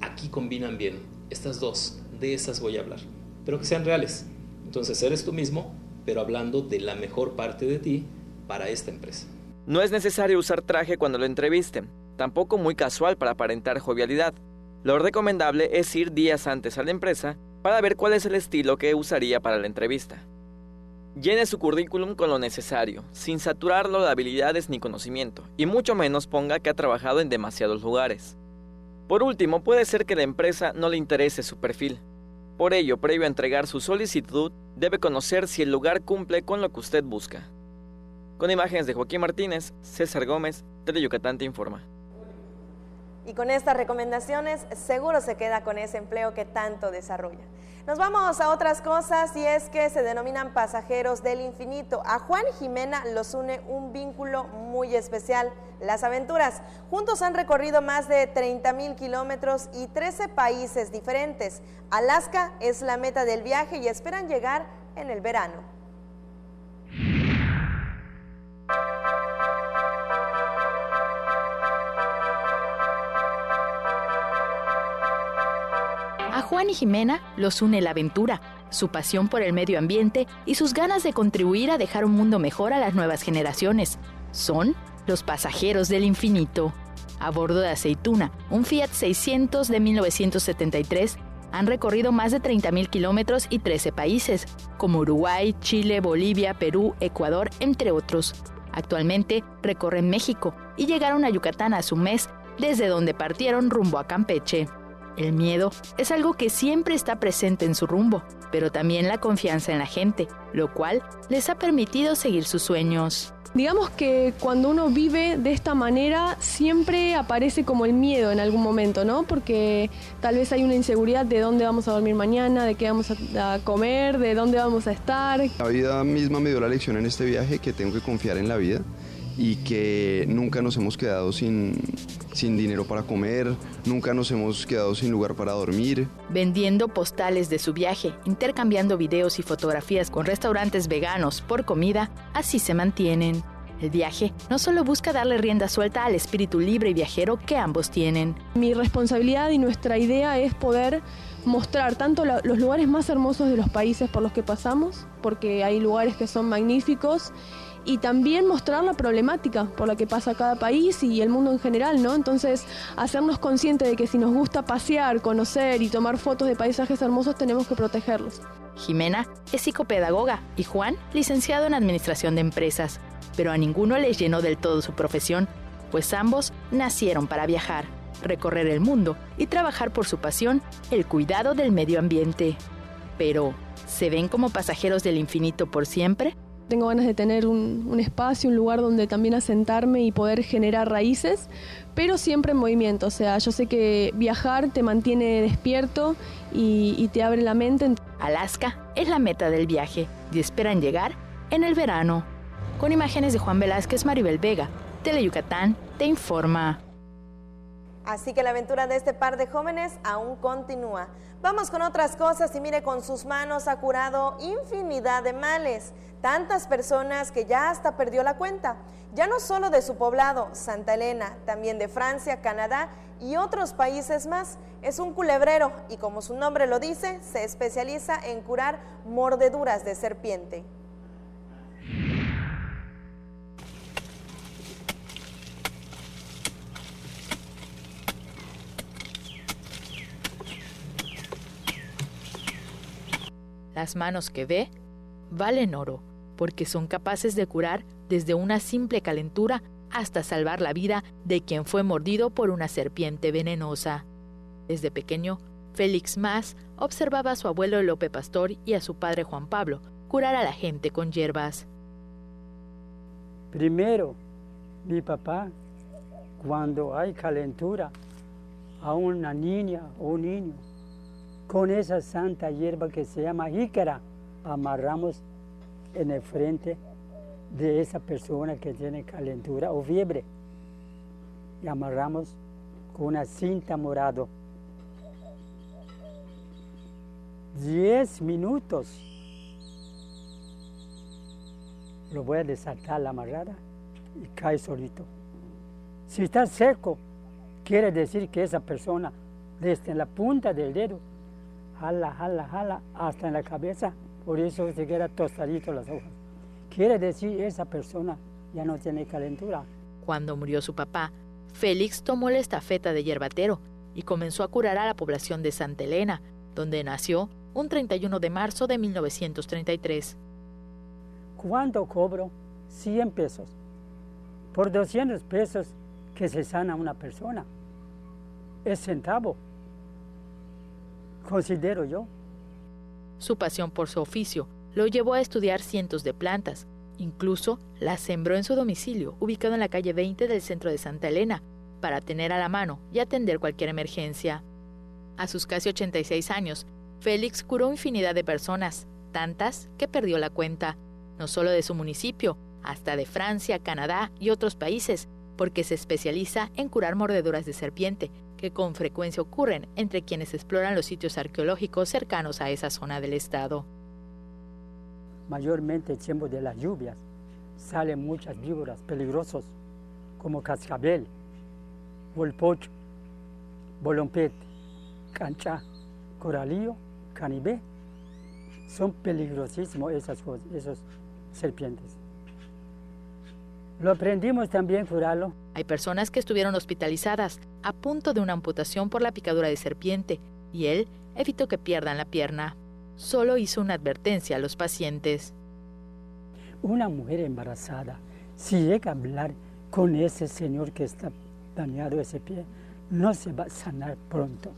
Speaker 26: aquí combinan bien? Estas 2, de esas voy a hablar. Pero que sean reales. Entonces eres tú mismo, pero hablando de la mejor parte de ti para esta empresa.
Speaker 2: No es necesario usar traje cuando lo entrevisten, tampoco muy casual para aparentar jovialidad. Lo recomendable es ir días antes a la empresa para ver cuál es el estilo que usaría para la entrevista. Llene su currículum con lo necesario, sin saturarlo de habilidades ni conocimiento, y mucho menos ponga que ha trabajado en demasiados lugares. Por último, puede ser que la empresa no le interese su perfil. Por ello, previo a entregar su solicitud, debe conocer si el lugar cumple con lo que usted busca. Con imágenes de Joaquín Martínez, César Gómez, Teleyucatán te informa.
Speaker 1: Y con estas recomendaciones, seguro se queda con ese empleo que tanto desarrolla. Nos vamos a otras cosas, y es que se denominan pasajeros del infinito. A Juan y Jimena los une un vínculo muy especial, las aventuras. Juntos han recorrido más de 30,000 kilómetros y 13 países diferentes. Alaska es la meta del viaje y esperan llegar en el verano.
Speaker 7: A Juan y Jimena los une la aventura, su pasión por el medio ambiente y sus ganas de contribuir a dejar un mundo mejor a las nuevas generaciones. Son los pasajeros del infinito. A bordo de Aceituna, un Fiat 600 de 1973, han recorrido más de 30,000 kilómetros y 13 países, como Uruguay, Chile, Bolivia, Perú, Ecuador, entre otros. Actualmente recorren México y llegaron a Yucatán hace un mes, desde donde partieron rumbo a Campeche. El miedo es algo que siempre está presente en su rumbo, pero también la confianza en la gente, lo cual les ha permitido seguir sus sueños.
Speaker 10: Digamos que cuando uno vive de esta manera siempre aparece como el miedo en algún momento, ¿no? Porque tal vez hay una inseguridad de dónde vamos a dormir mañana, de qué vamos a comer, de dónde vamos a estar.
Speaker 11: La vida misma me dio la lección en este viaje que tengo que confiar en la vida y que nunca nos hemos quedado sin dinero para comer, nunca nos hemos quedado sin lugar para dormir.
Speaker 7: Vendiendo postales de su viaje, intercambiando videos y fotografías con restaurantes veganos por comida, así se mantienen. El viaje no solo busca darle rienda suelta al espíritu libre y viajero que ambos tienen.
Speaker 10: Mi responsabilidad y nuestra idea es poder mostrar tanto los lugares más hermosos de los países por los que pasamos, porque hay lugares que son magníficos, y también mostrar la problemática por la que pasa cada país y el mundo en general, ¿no? Entonces, hacernos conscientes de que si nos gusta pasear, conocer y tomar fotos de paisajes hermosos, tenemos que protegerlos.
Speaker 7: Jimena es psicopedagoga y Juan, licenciado en Administración de Empresas, pero a ninguno les llenó del todo su profesión, pues ambos nacieron para viajar, recorrer el mundo y trabajar por su pasión, el cuidado del medio ambiente. Pero, ¿se ven como pasajeros del infinito por siempre?
Speaker 10: Tengo ganas de tener un espacio, un lugar donde también asentarme y poder generar raíces, pero siempre en movimiento. O sea, yo sé que viajar te mantiene despierto y te abre la mente.
Speaker 7: Alaska es la meta del viaje y esperan llegar en el verano. Con imágenes de Juan Velázquez, Maribel Vega, Teleyucatán te informa.
Speaker 1: Así que la aventura de este par de jóvenes aún continúa. Vamos con otras cosas y mire, con sus manos ha curado infinidad de males. Tantas personas que ya hasta perdió la cuenta. Ya no solo de su poblado, Santa Elena, también de Francia, Canadá y otros países más. Es un culebrero y, como su nombre lo dice, se especializa en curar mordeduras de serpiente.
Speaker 7: Las manos que ve valen oro, porque son capaces de curar desde una simple calentura hasta salvar la vida de quien fue mordido por una serpiente venenosa. Desde pequeño, Félix Mas observaba a su abuelo Lope Pastor y a su padre Juan Pablo curar a la gente con hierbas.
Speaker 13: Primero, mi papá, cuando hay calentura a una niña o un niño, con esa santa hierba que se llama jícara, amarramos en el frente de esa persona que tiene calentura o fiebre y amarramos con una cinta morado. 10 minutos. Lo voy a desatar la amarrada y cae solito. Si está seco, quiere decir que esa persona, desde la punta del dedo, jala, hasta en la cabeza, por eso se queda tostadito las hojas. Quiere decir esa persona ya no tiene calentura.
Speaker 7: Cuando murió su papá, Félix tomó la estafeta de yerbatero y comenzó a curar a la población de Santa Elena, donde nació un 31 de marzo de 1933.
Speaker 13: ¿Cuánto cobro? 100 pesos. Por 200 pesos que se sana una persona. Es centavo, considero yo.
Speaker 7: Su pasión por su oficio lo llevó a estudiar cientos de plantas. Incluso las sembró en su domicilio, ubicado en la calle 20 del centro de Santa Elena, para tener a la mano y atender cualquier emergencia. A sus casi 86 años, Félix curó infinidad de personas, tantas que perdió la cuenta, no solo de su municipio, hasta de Francia, Canadá y otros países, porque se especializa en curar mordeduras de serpiente, que con frecuencia ocurren entre quienes exploran los sitios arqueológicos cercanos a esa zona del estado.
Speaker 13: Mayormente en tiempo de las lluvias salen muchas víboras peligrosas, como cascabel, volpocho, bolompete, canchá, coralillo, canibé. Son peligrosísimos esos serpientes. Lo aprendimos también curarlo.
Speaker 7: Hay personas que estuvieron hospitalizadas a punto de una amputación por la picadura de serpiente y él evitó que pierdan la pierna. Solo hizo una advertencia a los pacientes.
Speaker 13: Una mujer embarazada, si llega a hablar con ese señor que está dañado ese pie, no se va a sanar pronto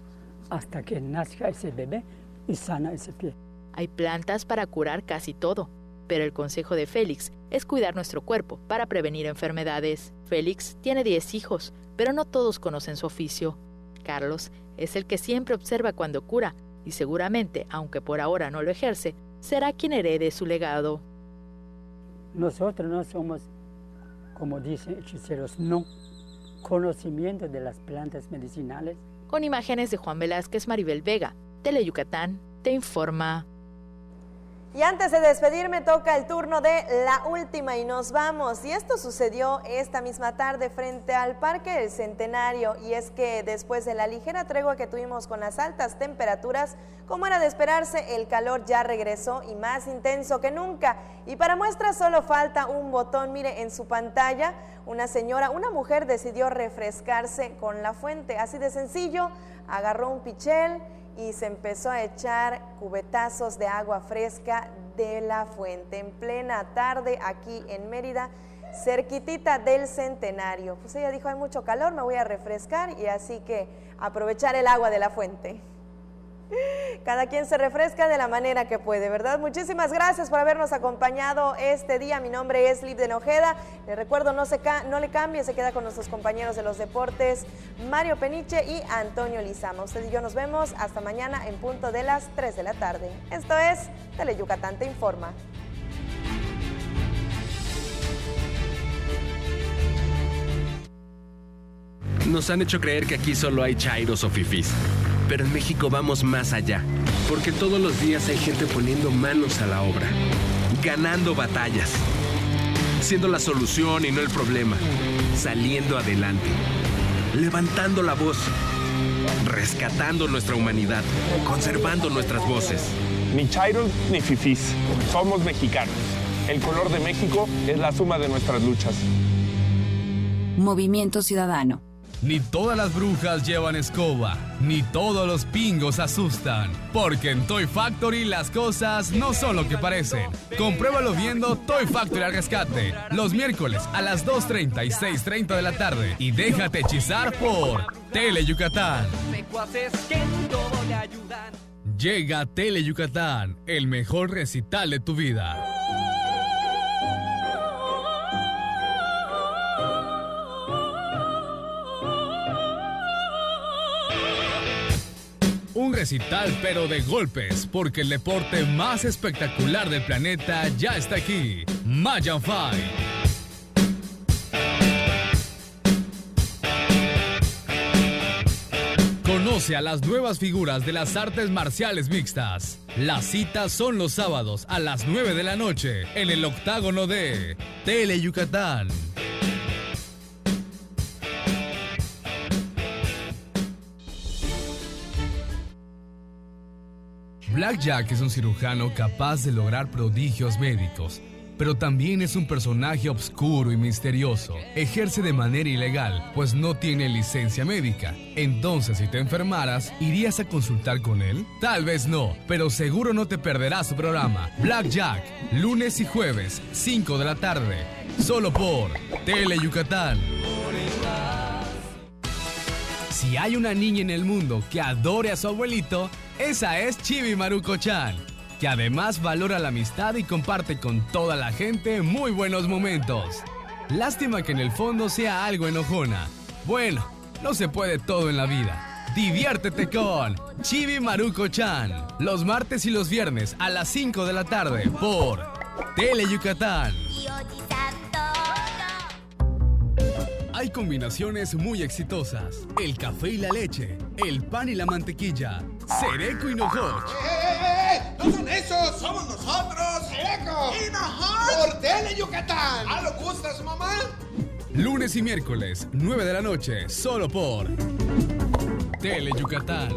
Speaker 13: hasta que nazca ese bebé y sana ese pie.
Speaker 7: Hay plantas para curar casi todo, pero el consejo de Félix es cuidar nuestro cuerpo para prevenir enfermedades. Félix tiene 10 hijos, pero no todos conocen su oficio. Carlos es el que siempre observa cuando cura y seguramente, aunque por ahora no lo ejerce, será quien herede su legado.
Speaker 13: Nosotros no somos, como dicen hechiceros, no. Conocimiento de las plantas medicinales.
Speaker 7: Con imágenes de Juan Velázquez, Maribel Vega, Teleyucatán, te informa.
Speaker 1: Y antes de despedirme toca el turno de la última y nos vamos. Y esto sucedió esta misma tarde frente al Parque del Centenario. Y es que después de la ligera tregua que tuvimos con las altas temperaturas, como era de esperarse, el calor ya regresó y más intenso que nunca. Y para muestra solo falta un botón. Mire, en su pantalla, una mujer decidió refrescarse con la fuente. Así de sencillo, agarró un pichel y se empezó a echar cubetazos de agua fresca de la fuente en plena tarde aquí en Mérida, cerquitita del Centenario. Pues ella dijo, hay mucho calor, me voy a refrescar y así que aprovechar el agua de la fuente. Cada quien se refresca de la manera que puede, ¿verdad? Muchísimas gracias por habernos acompañado este día. Mi nombre es Liv de Nojeda. Les recuerdo, no le cambie, se queda con nuestros compañeros de los deportes, Mario Peniche y Antonio Lizama. Usted y yo nos vemos hasta mañana en punto de las 3 de la tarde. Esto es Teleyucatán Te Informa.
Speaker 20: Nos han hecho creer que aquí solo hay chairos o fifís. Pero en México vamos más allá, porque todos los días hay gente poniendo manos a la obra, ganando batallas, siendo la solución y no el problema, saliendo adelante, levantando la voz, rescatando nuestra humanidad, conservando nuestras voces.
Speaker 14: Ni chairos ni fifís, somos mexicanos. El color de México es la suma de nuestras luchas.
Speaker 15: Movimiento Ciudadano.
Speaker 12: Ni todas las brujas llevan escoba, ni todos los pingos asustan, porque en Toy Factory las cosas no son lo que parecen. Compruébalo viendo Toy Factory al rescate, los miércoles a las 2:30 y 6:30 de la tarde, y déjate hechizar por Teleyucatán. Llega Teleyucatán, el mejor recital de tu vida. Un recital pero de golpes, porque el deporte más espectacular del planeta ya está aquí. Mayan Fight. Conoce a las nuevas figuras de las artes marciales mixtas. Las citas son los sábados a las 9 de la noche en el octágono de Teleyucatán. Black Jack es un cirujano capaz de lograr prodigios médicos, pero también es un personaje oscuro y misterioso. Ejerce de manera ilegal, pues no tiene licencia médica. Entonces, si te enfermaras, ¿irías a consultar con él? Tal vez no, pero seguro no te perderás su programa. Black Jack, lunes y jueves, 5 de la tarde, solo por Tele Yucatán. Si hay una niña en el mundo que adore a su abuelito, esa es Chibi Maruko-chan, que además valora la amistad y comparte con toda la gente muy buenos momentos. Lástima que en el fondo sea algo enojona. Bueno, no se puede todo en la vida. Diviértete con Chibi Maruko-chan, los martes y los viernes a las 5 de la tarde por Tele Yucatán. Hay combinaciones muy exitosas. El café y la leche, el pan y la mantequilla, Sereco y Nohoch.
Speaker 15: ¡No son esos! ¡Somos nosotros! ¡Sereco! ¡Y Nohoch! ¡Por Tele Yucatán! ¿Ah, lo gusta su mamá?
Speaker 12: Lunes y miércoles, 9 de la noche, solo por Tele Yucatán.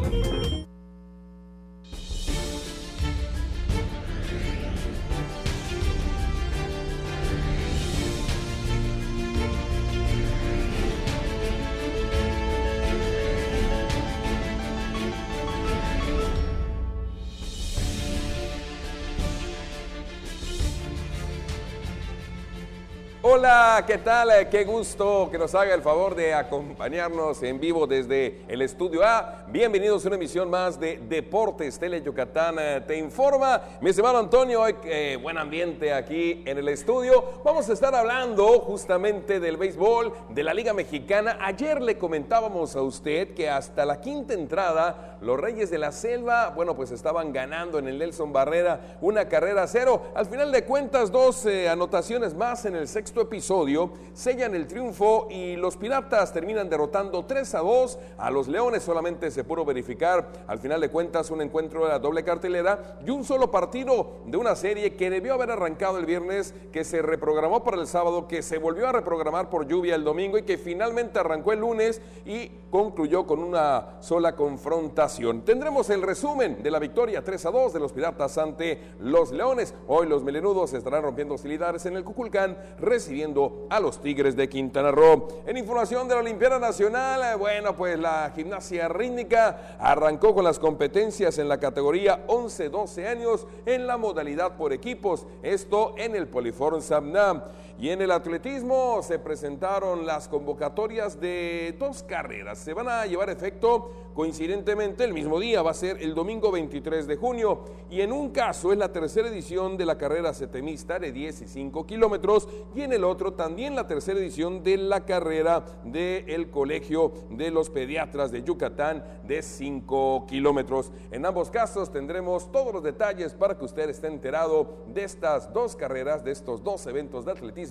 Speaker 16: Hola, ¿qué tal? Qué gusto que nos haga el favor de acompañarnos en vivo desde el Estudio A. Bienvenidos a una emisión más de Deportes Tele Yucatán Te Informa. Mi estimado Antonio, hoy buen ambiente aquí en el estudio. Vamos a estar hablando justamente del béisbol, de la Liga Mexicana. Ayer le comentábamos a usted que hasta la quinta entrada, los Reyes de la Selva, bueno, pues estaban ganando en el Nelson Barrera 1-0. Al final de cuentas, 2 anotaciones más en el sexto episodio sellan el triunfo y los Piratas terminan derrotando 3-2 a los Leones. Solamente se pudo verificar al final de cuentas un encuentro de la doble cartelera y un solo partido de una serie que debió haber arrancado el viernes, que se reprogramó para el sábado, que se volvió a reprogramar por lluvia el domingo y que finalmente arrancó el lunes y concluyó con una sola confrontación. Tendremos el resumen de la victoria 3-2 de los Piratas ante los Leones. Hoy los melenudos estarán rompiendo hostilidades en el Cuculcán, recibiendo a los Tigres de Quintana Roo. En información de la Olimpiada Nacional, bueno, pues la gimnasia rítmica arrancó con las competencias en la categoría 11-12 años en la modalidad por equipos, esto en el Poliforum Sabna. Y en el atletismo se presentaron las convocatorias de 2 carreras. Se van a llevar efecto coincidentemente el mismo día, va a ser el domingo 23 de junio. Y en un caso es la tercera edición de la carrera setemista de 10 y 5 kilómetros y en el otro también la tercera edición de la carrera del Colegio de los Pediatras de Yucatán de 5 kilómetros. En ambos casos tendremos todos los detalles para que usted esté enterado de estas 2 carreras, de estos 2 eventos de atletismo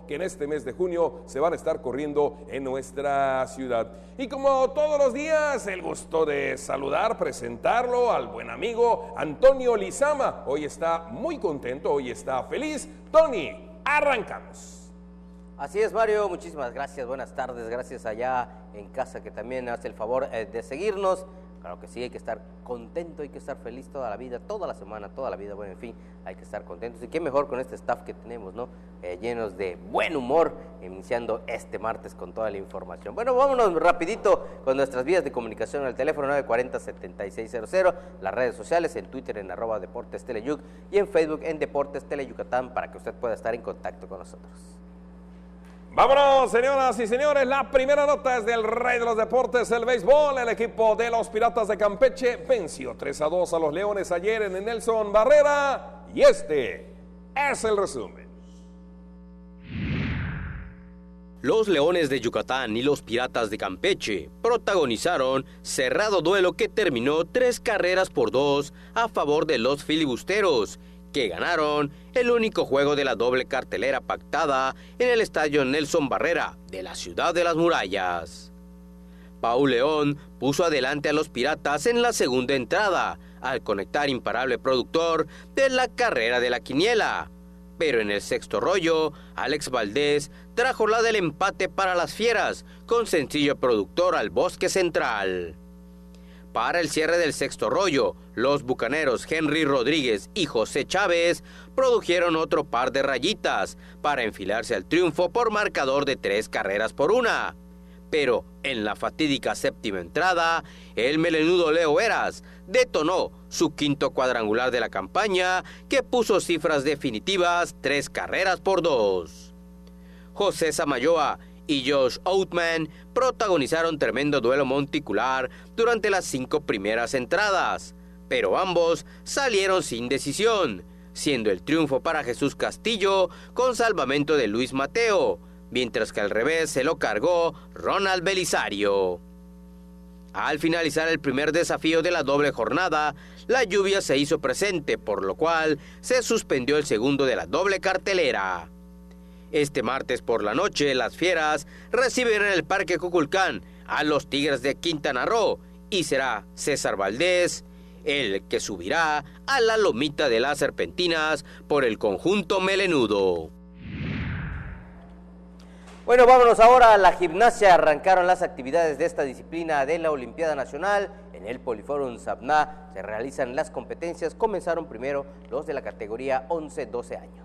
Speaker 16: que en este mes de junio se van a estar corriendo en nuestra ciudad. Y como todos los días, el gusto de saludar, presentarlo al buen amigo Antonio Lizama. Hoy está muy contento, hoy está feliz. Tony, arrancamos.
Speaker 17: Así es, Mario, muchísimas gracias, buenas tardes, gracias allá en casa que también hace el favor de seguirnos. Claro que sí, hay que estar contento, hay que estar feliz toda la vida, toda la semana, toda la vida, bueno, en fin, hay que estar contentos. Y qué mejor con este staff que tenemos, ¿no? Llenos de buen humor, iniciando este martes con toda la información. Bueno, vámonos rapidito con nuestras vías de comunicación al teléfono 940-7600, las redes sociales, en Twitter en @DeportesTeleYuc y en Facebook en Deportes Tele Yucatán para que usted pueda estar en contacto con nosotros.
Speaker 16: Vámonos, señoras y señores, la primera nota es del rey de los deportes, el béisbol. El equipo de los Piratas de Campeche venció 3-2 a los Leones ayer en el Nelson Barrera y este es el resumen.
Speaker 18: Los Leones de Yucatán y los Piratas de Campeche protagonizaron cerrado duelo que terminó 3-2 a favor de los filibusteros, que ganaron el único juego de la doble cartelera pactada en el estadio Nelson Barrera de la Ciudad de las Murallas. Paul León puso adelante a los Piratas en la segunda entrada, al conectar imparable productor de la carrera de la quiniela. Pero en el sexto rollo, Alex Valdés trajo la del empate para las Fieras, con sencillo productor al Bosque Central. Para el cierre del sexto rollo, los bucaneros Henry Rodríguez y José Chávez produjeron otro par de rayitas para enfilarse al triunfo por marcador de 3-1. Pero en la fatídica séptima entrada, el melenudo Leo Heras detonó su quinto cuadrangular de la campaña, que puso cifras definitivas 3-2. José Samayoa y Josh Outman protagonizaron tremendo duelo monticular durante las 5 primeras entradas, pero ambos salieron sin decisión, siendo el triunfo para Jesús Castillo con salvamento de Luis Mateo, mientras que al revés se lo cargó Ronald Belisario. Al finalizar el primer desafío de la doble jornada, la lluvia se hizo presente, por lo cual se suspendió el segundo de la doble cartelera. Este martes por la noche, las Fieras reciben en el Parque Cuculcán a los Tigres de Quintana Roo y será César Valdés el que subirá a la lomita de las Serpentinas por el conjunto melenudo.
Speaker 17: Bueno, vámonos ahora a la gimnasia. Arrancaron las actividades de esta disciplina de la Olimpiada Nacional. En el Poliforum Sabna se realizan las competencias. Comenzaron primero los de la categoría 11-12 años.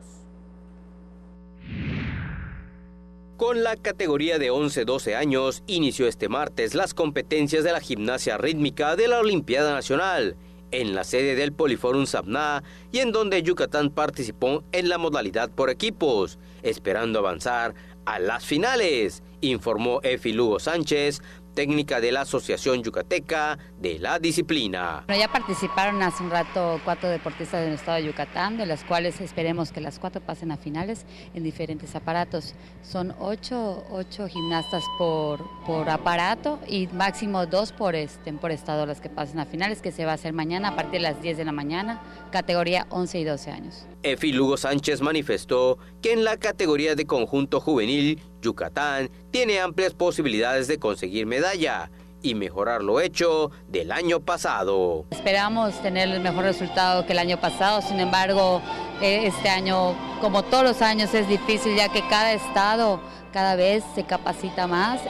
Speaker 18: Con la categoría de 11-12 años, inició este martes las competencias de la gimnasia rítmica de la Olimpiada Nacional, en la sede del Poliforum Sabna, y en donde Yucatán participó en la modalidad por equipos, esperando avanzar a las finales, informó Efi Lugo Sánchez, técnica de la Asociación Yucateca de la disciplina.
Speaker 3: Bueno, ya participaron hace un rato 4 deportistas del estado de Yucatán, de las cuales esperemos que las 4 pasen a finales en diferentes aparatos. Son 8 gimnastas por aparato y máximo 2 por estado las que pasen a finales, que se va a hacer mañana a partir de las 10 de la mañana, categoría 11 y 12 años.
Speaker 18: Efi Lugo Sánchez manifestó que en la categoría de conjunto juvenil, Yucatán tiene amplias posibilidades de conseguir medalla y mejorar lo hecho del año pasado.
Speaker 3: Esperamos tener el mejor resultado que el año pasado, sin embargo, este año, como todos los años, es difícil, ya que cada estado cada vez se capacita más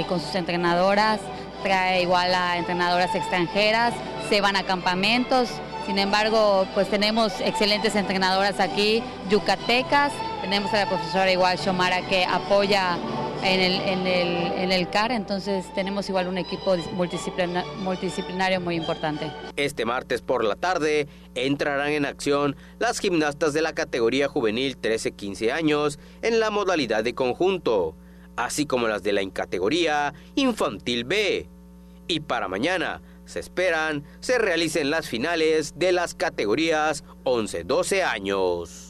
Speaker 3: con sus entrenadoras, trae igual a entrenadoras extranjeras, se van a campamentos. Sin embargo, pues tenemos excelentes entrenadoras aquí, yucatecas. Tenemos a la profesora igual Xiomara, que apoya en el CAR, entonces tenemos igual un equipo multidisciplinario muy importante.
Speaker 18: Este martes por la tarde entrarán en acción las gimnastas de la categoría juvenil 13-15 años en la modalidad de conjunto, así como las de la categoría infantil B. Y para mañana se esperan se realicen las finales de las categorías 11-12 años.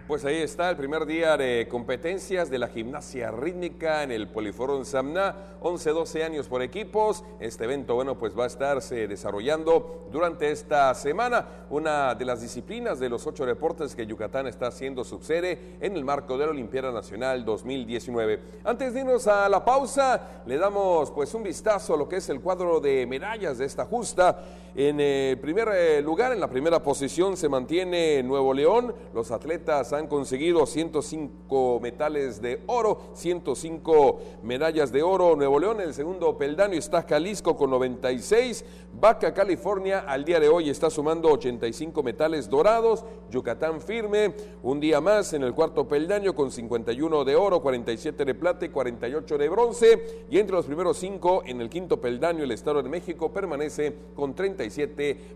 Speaker 16: Pues ahí está el primer día de competencias de la gimnasia rítmica en el Poliforum Sabna, 11-12 años por equipos. Este evento, bueno, pues va a estarse desarrollando durante esta semana, una de las disciplinas de los 8 deportes que Yucatán está haciendo subsede en el marco de la Olimpiada Nacional 2019. Antes de irnos a la pausa, le damos pues un vistazo a lo que es el cuadro de medallas de esta justa. En el primer lugar, en la primera posición, se mantiene Nuevo León. Los atletas han conseguido 105 metales de oro, 105 medallas de oro. Nuevo León, en el segundo peldaño está Jalisco con 96. Baja California al día de hoy está sumando 85 metales dorados. Yucatán firme un día más en el cuarto peldaño con 51 de oro, 47 de plata y 48 de bronce. Y entre los primeros 5 en el quinto peldaño el Estado de México permanece con 37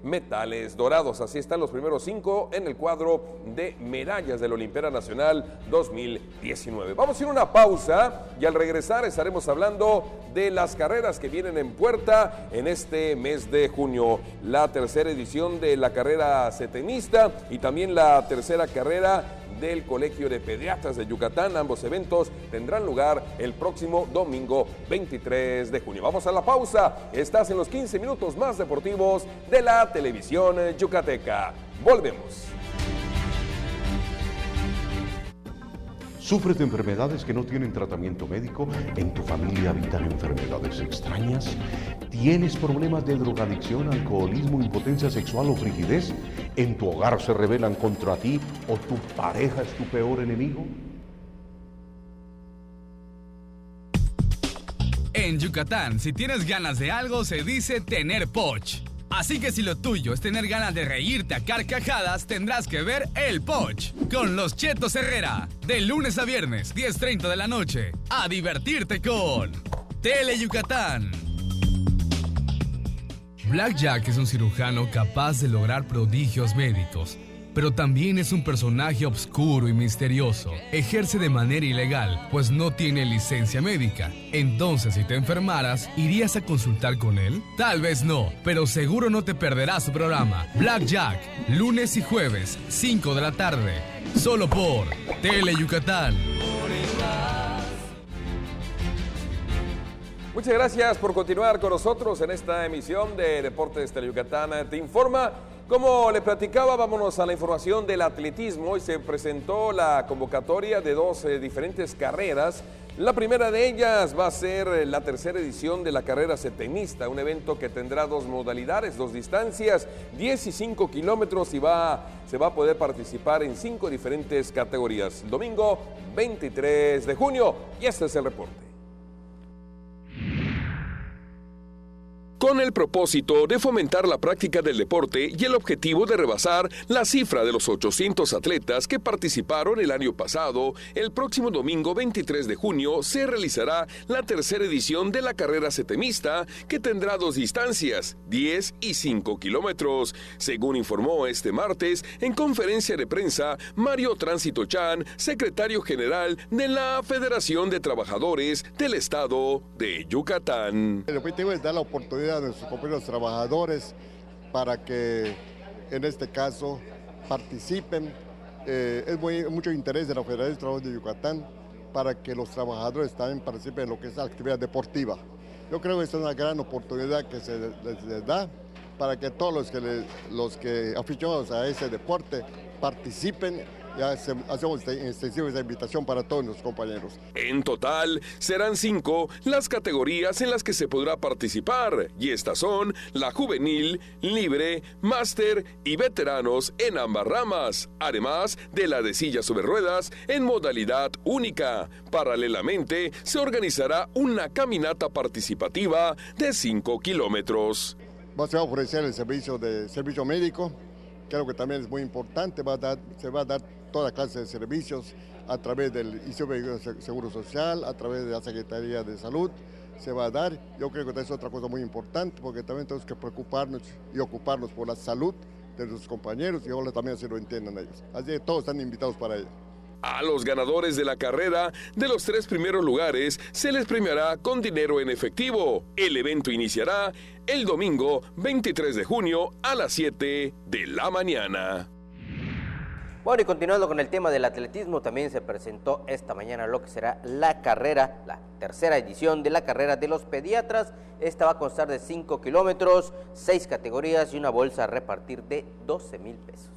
Speaker 16: metales dorados. Así están los primeros 5 en el cuadro de medallas de la Olimpiada Nacional 2019. Vamos a ir a una pausa y al regresar estaremos hablando de las carreras que vienen en puerta en este mes de junio. La tercera edición de la carrera setenista y también la tercera carrera del Colegio de Pediatras de Yucatán. Ambos eventos tendrán lugar el próximo domingo 23 de junio. Vamos a la pausa. Estás en los 15 minutos más deportivos de la televisión yucateca. Volvemos.
Speaker 4: ¿Sufres de enfermedades que no tienen tratamiento médico? ¿En tu familia habitan enfermedades extrañas? ¿Tienes problemas de drogadicción, alcoholismo, impotencia sexual o frigidez? ¿En tu hogar se rebelan contra ti o tu pareja es tu peor enemigo?
Speaker 12: En Yucatán, si tienes ganas de algo, se dice tener poch. Así que si lo tuyo es tener ganas de reírte a carcajadas, tendrás que ver El Poch con los Chetos Herrera. De lunes a viernes, 10:30 de la noche. A divertirte con Tele Yucatán. Black Jack es un cirujano capaz de lograr prodigios médicos, pero también es un personaje oscuro y misterioso. Ejerce de manera ilegal, pues no tiene licencia médica. Entonces, si te enfermaras, ¿irías a consultar con él? Tal vez no, pero seguro no te perderás su programa. Black Jack, lunes y jueves, 5 de la tarde. Solo por Tele Yucatán.
Speaker 16: Muchas gracias por continuar con nosotros en esta emisión de Deportes Tele Yucatán Te Informa. Como le platicaba, vámonos a la información del atletismo. Hoy se presentó la convocatoria de dos diferentes carreras. La primera de ellas va a ser la tercera edición de la carrera setemista, un evento que tendrá dos modalidades, dos distancias, 10 y 5 kilómetros, y se va a poder participar en 5 diferentes categorías. Domingo 23 de junio, y este es el reporte. Con el propósito de fomentar la práctica del deporte y el objetivo de rebasar la cifra de los 800 atletas que participaron el año pasado, el próximo domingo 23 de junio se realizará la tercera edición de la carrera setemista, que tendrá dos distancias, 10 y 5 kilómetros. Según informó este martes en conferencia de prensa Mario Tránsito Chan, secretario general de la Federación de Trabajadores del Estado de Yucatán.
Speaker 5: El objetivo es dar la oportunidad a nuestros compañeros trabajadores para que en este caso participen. Es mucho interés de la Federación de Trabajadores de Yucatán para que los trabajadores también participen en lo que es la actividad deportiva. Yo creo que esta es una gran oportunidad que se les da para que todos los que aficionados a ese deporte participen. Ya hacemos extensiva esa invitación para todos nuestros compañeros. En total, serán 5 las categorías en las que se podrá participar, y estas son la juvenil, libre, máster y veteranos en ambas ramas, además de la de silla sobre ruedas en modalidad única. Paralelamente, se organizará una caminata participativa de 5 kilómetros. Se va a ofrecer el servicio médico, creo que también es muy importante. Se va a dar toda clase de servicios a través del Seguro Social, a través de la Secretaría de Salud, se va a dar. Yo creo que es otra cosa muy importante, porque también tenemos que preocuparnos y ocuparnos por la salud de nuestros compañeros, y ahora también así lo entiendan ellos. Así que todos están invitados para ello. A los ganadores de la carrera de los 3 primeros lugares se les premiará con dinero en efectivo. El evento iniciará el domingo 23 de junio a las 7 de la mañana.
Speaker 17: Bueno, y continuando con el tema del atletismo, también se presentó esta mañana lo que será la carrera, la tercera edición de la carrera de los pediatras. Esta va a constar de 5 kilómetros, 6 categorías y una bolsa a repartir de 12,000 pesos.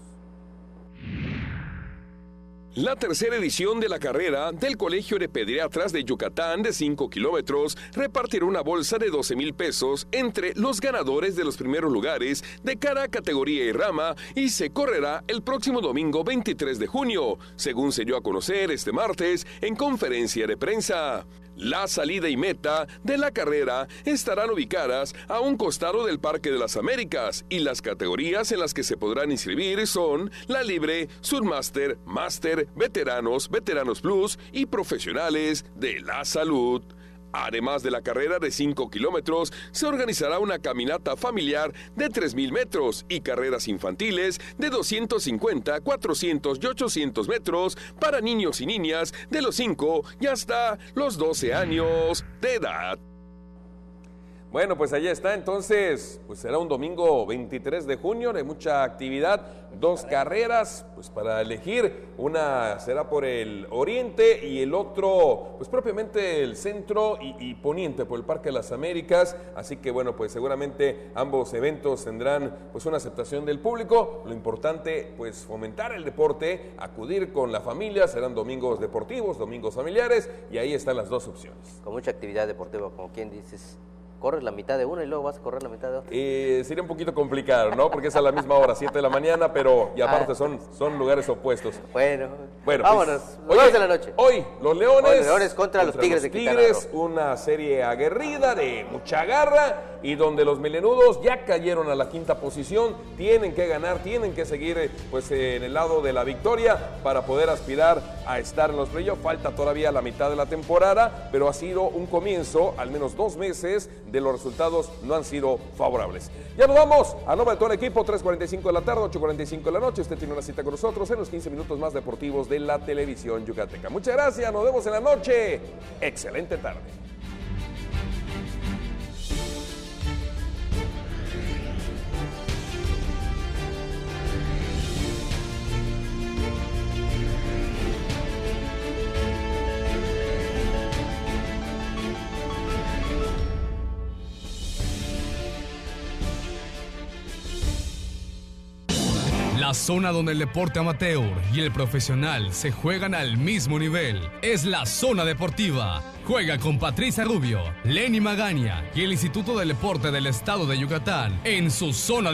Speaker 16: La tercera edición de la carrera del Colegio de Pediatras de Yucatán de 5 kilómetros repartirá una bolsa de 12,000 pesos entre los ganadores de los primeros lugares de cada categoría y rama, y se correrá el próximo domingo 23 de junio, según se dio a conocer este martes en conferencia de prensa. La salida y meta de la carrera estarán ubicadas a un costado del Parque de las Américas, y las categorías en las que se podrán inscribir son la libre, submáster, máster, veteranos, veteranos plus y profesionales de la salud. Además de la carrera de 5 kilómetros, se organizará una caminata familiar de 3,000 metros y carreras infantiles de 250, 400 y 800 metros para niños y niñas de los 5 y hasta los 12 años de edad. Bueno, pues allá está, entonces, pues será un domingo 23 de junio de mucha actividad, 2 carreras, pues para elegir, una será por el oriente y el otro, pues propiamente el centro y poniente por el Parque de las Américas, así que bueno, pues seguramente ambos eventos tendrán pues una aceptación del público. Lo importante, pues fomentar el deporte, acudir con la familia, serán domingos deportivos, domingos familiares, y ahí están las dos opciones.
Speaker 17: Con mucha actividad deportiva, como quien dices. corres la mitad de una y luego vas a correr la mitad de otra.
Speaker 16: Sería un poquito complicado, ¿no? Porque es a la misma hora, 7 de la mañana, pero y aparte son lugares opuestos.
Speaker 17: Bueno,
Speaker 16: vámonos.
Speaker 17: Pues, 9 de la noche.
Speaker 16: Hoy, los Leones
Speaker 17: contra los Tigres de Quintana Roo.
Speaker 16: Una serie aguerrida de mucha garra y donde los melenudos ya cayeron a la quinta posición, tienen que ganar, tienen que seguir pues en el lado de la victoria para poder aspirar a estar en los playoffs. Falta todavía la mitad de la temporada, pero ha sido un comienzo, al menos 2 meses, de los resultados no han sido favorables. Ya nos vamos, a nombre de todo el equipo, 3:45 de la tarde, 8:45 de la noche, usted tiene una cita con nosotros en los 15 minutos más deportivos de la televisión yucateca. Muchas gracias, nos vemos en la noche, excelente tarde.
Speaker 12: La zona donde el deporte amateur y el profesional se juegan al mismo nivel es la zona deportiva. Juega con Patricia Rubio, Lenny Magaña y el Instituto del Deporte del Estado de Yucatán en su zona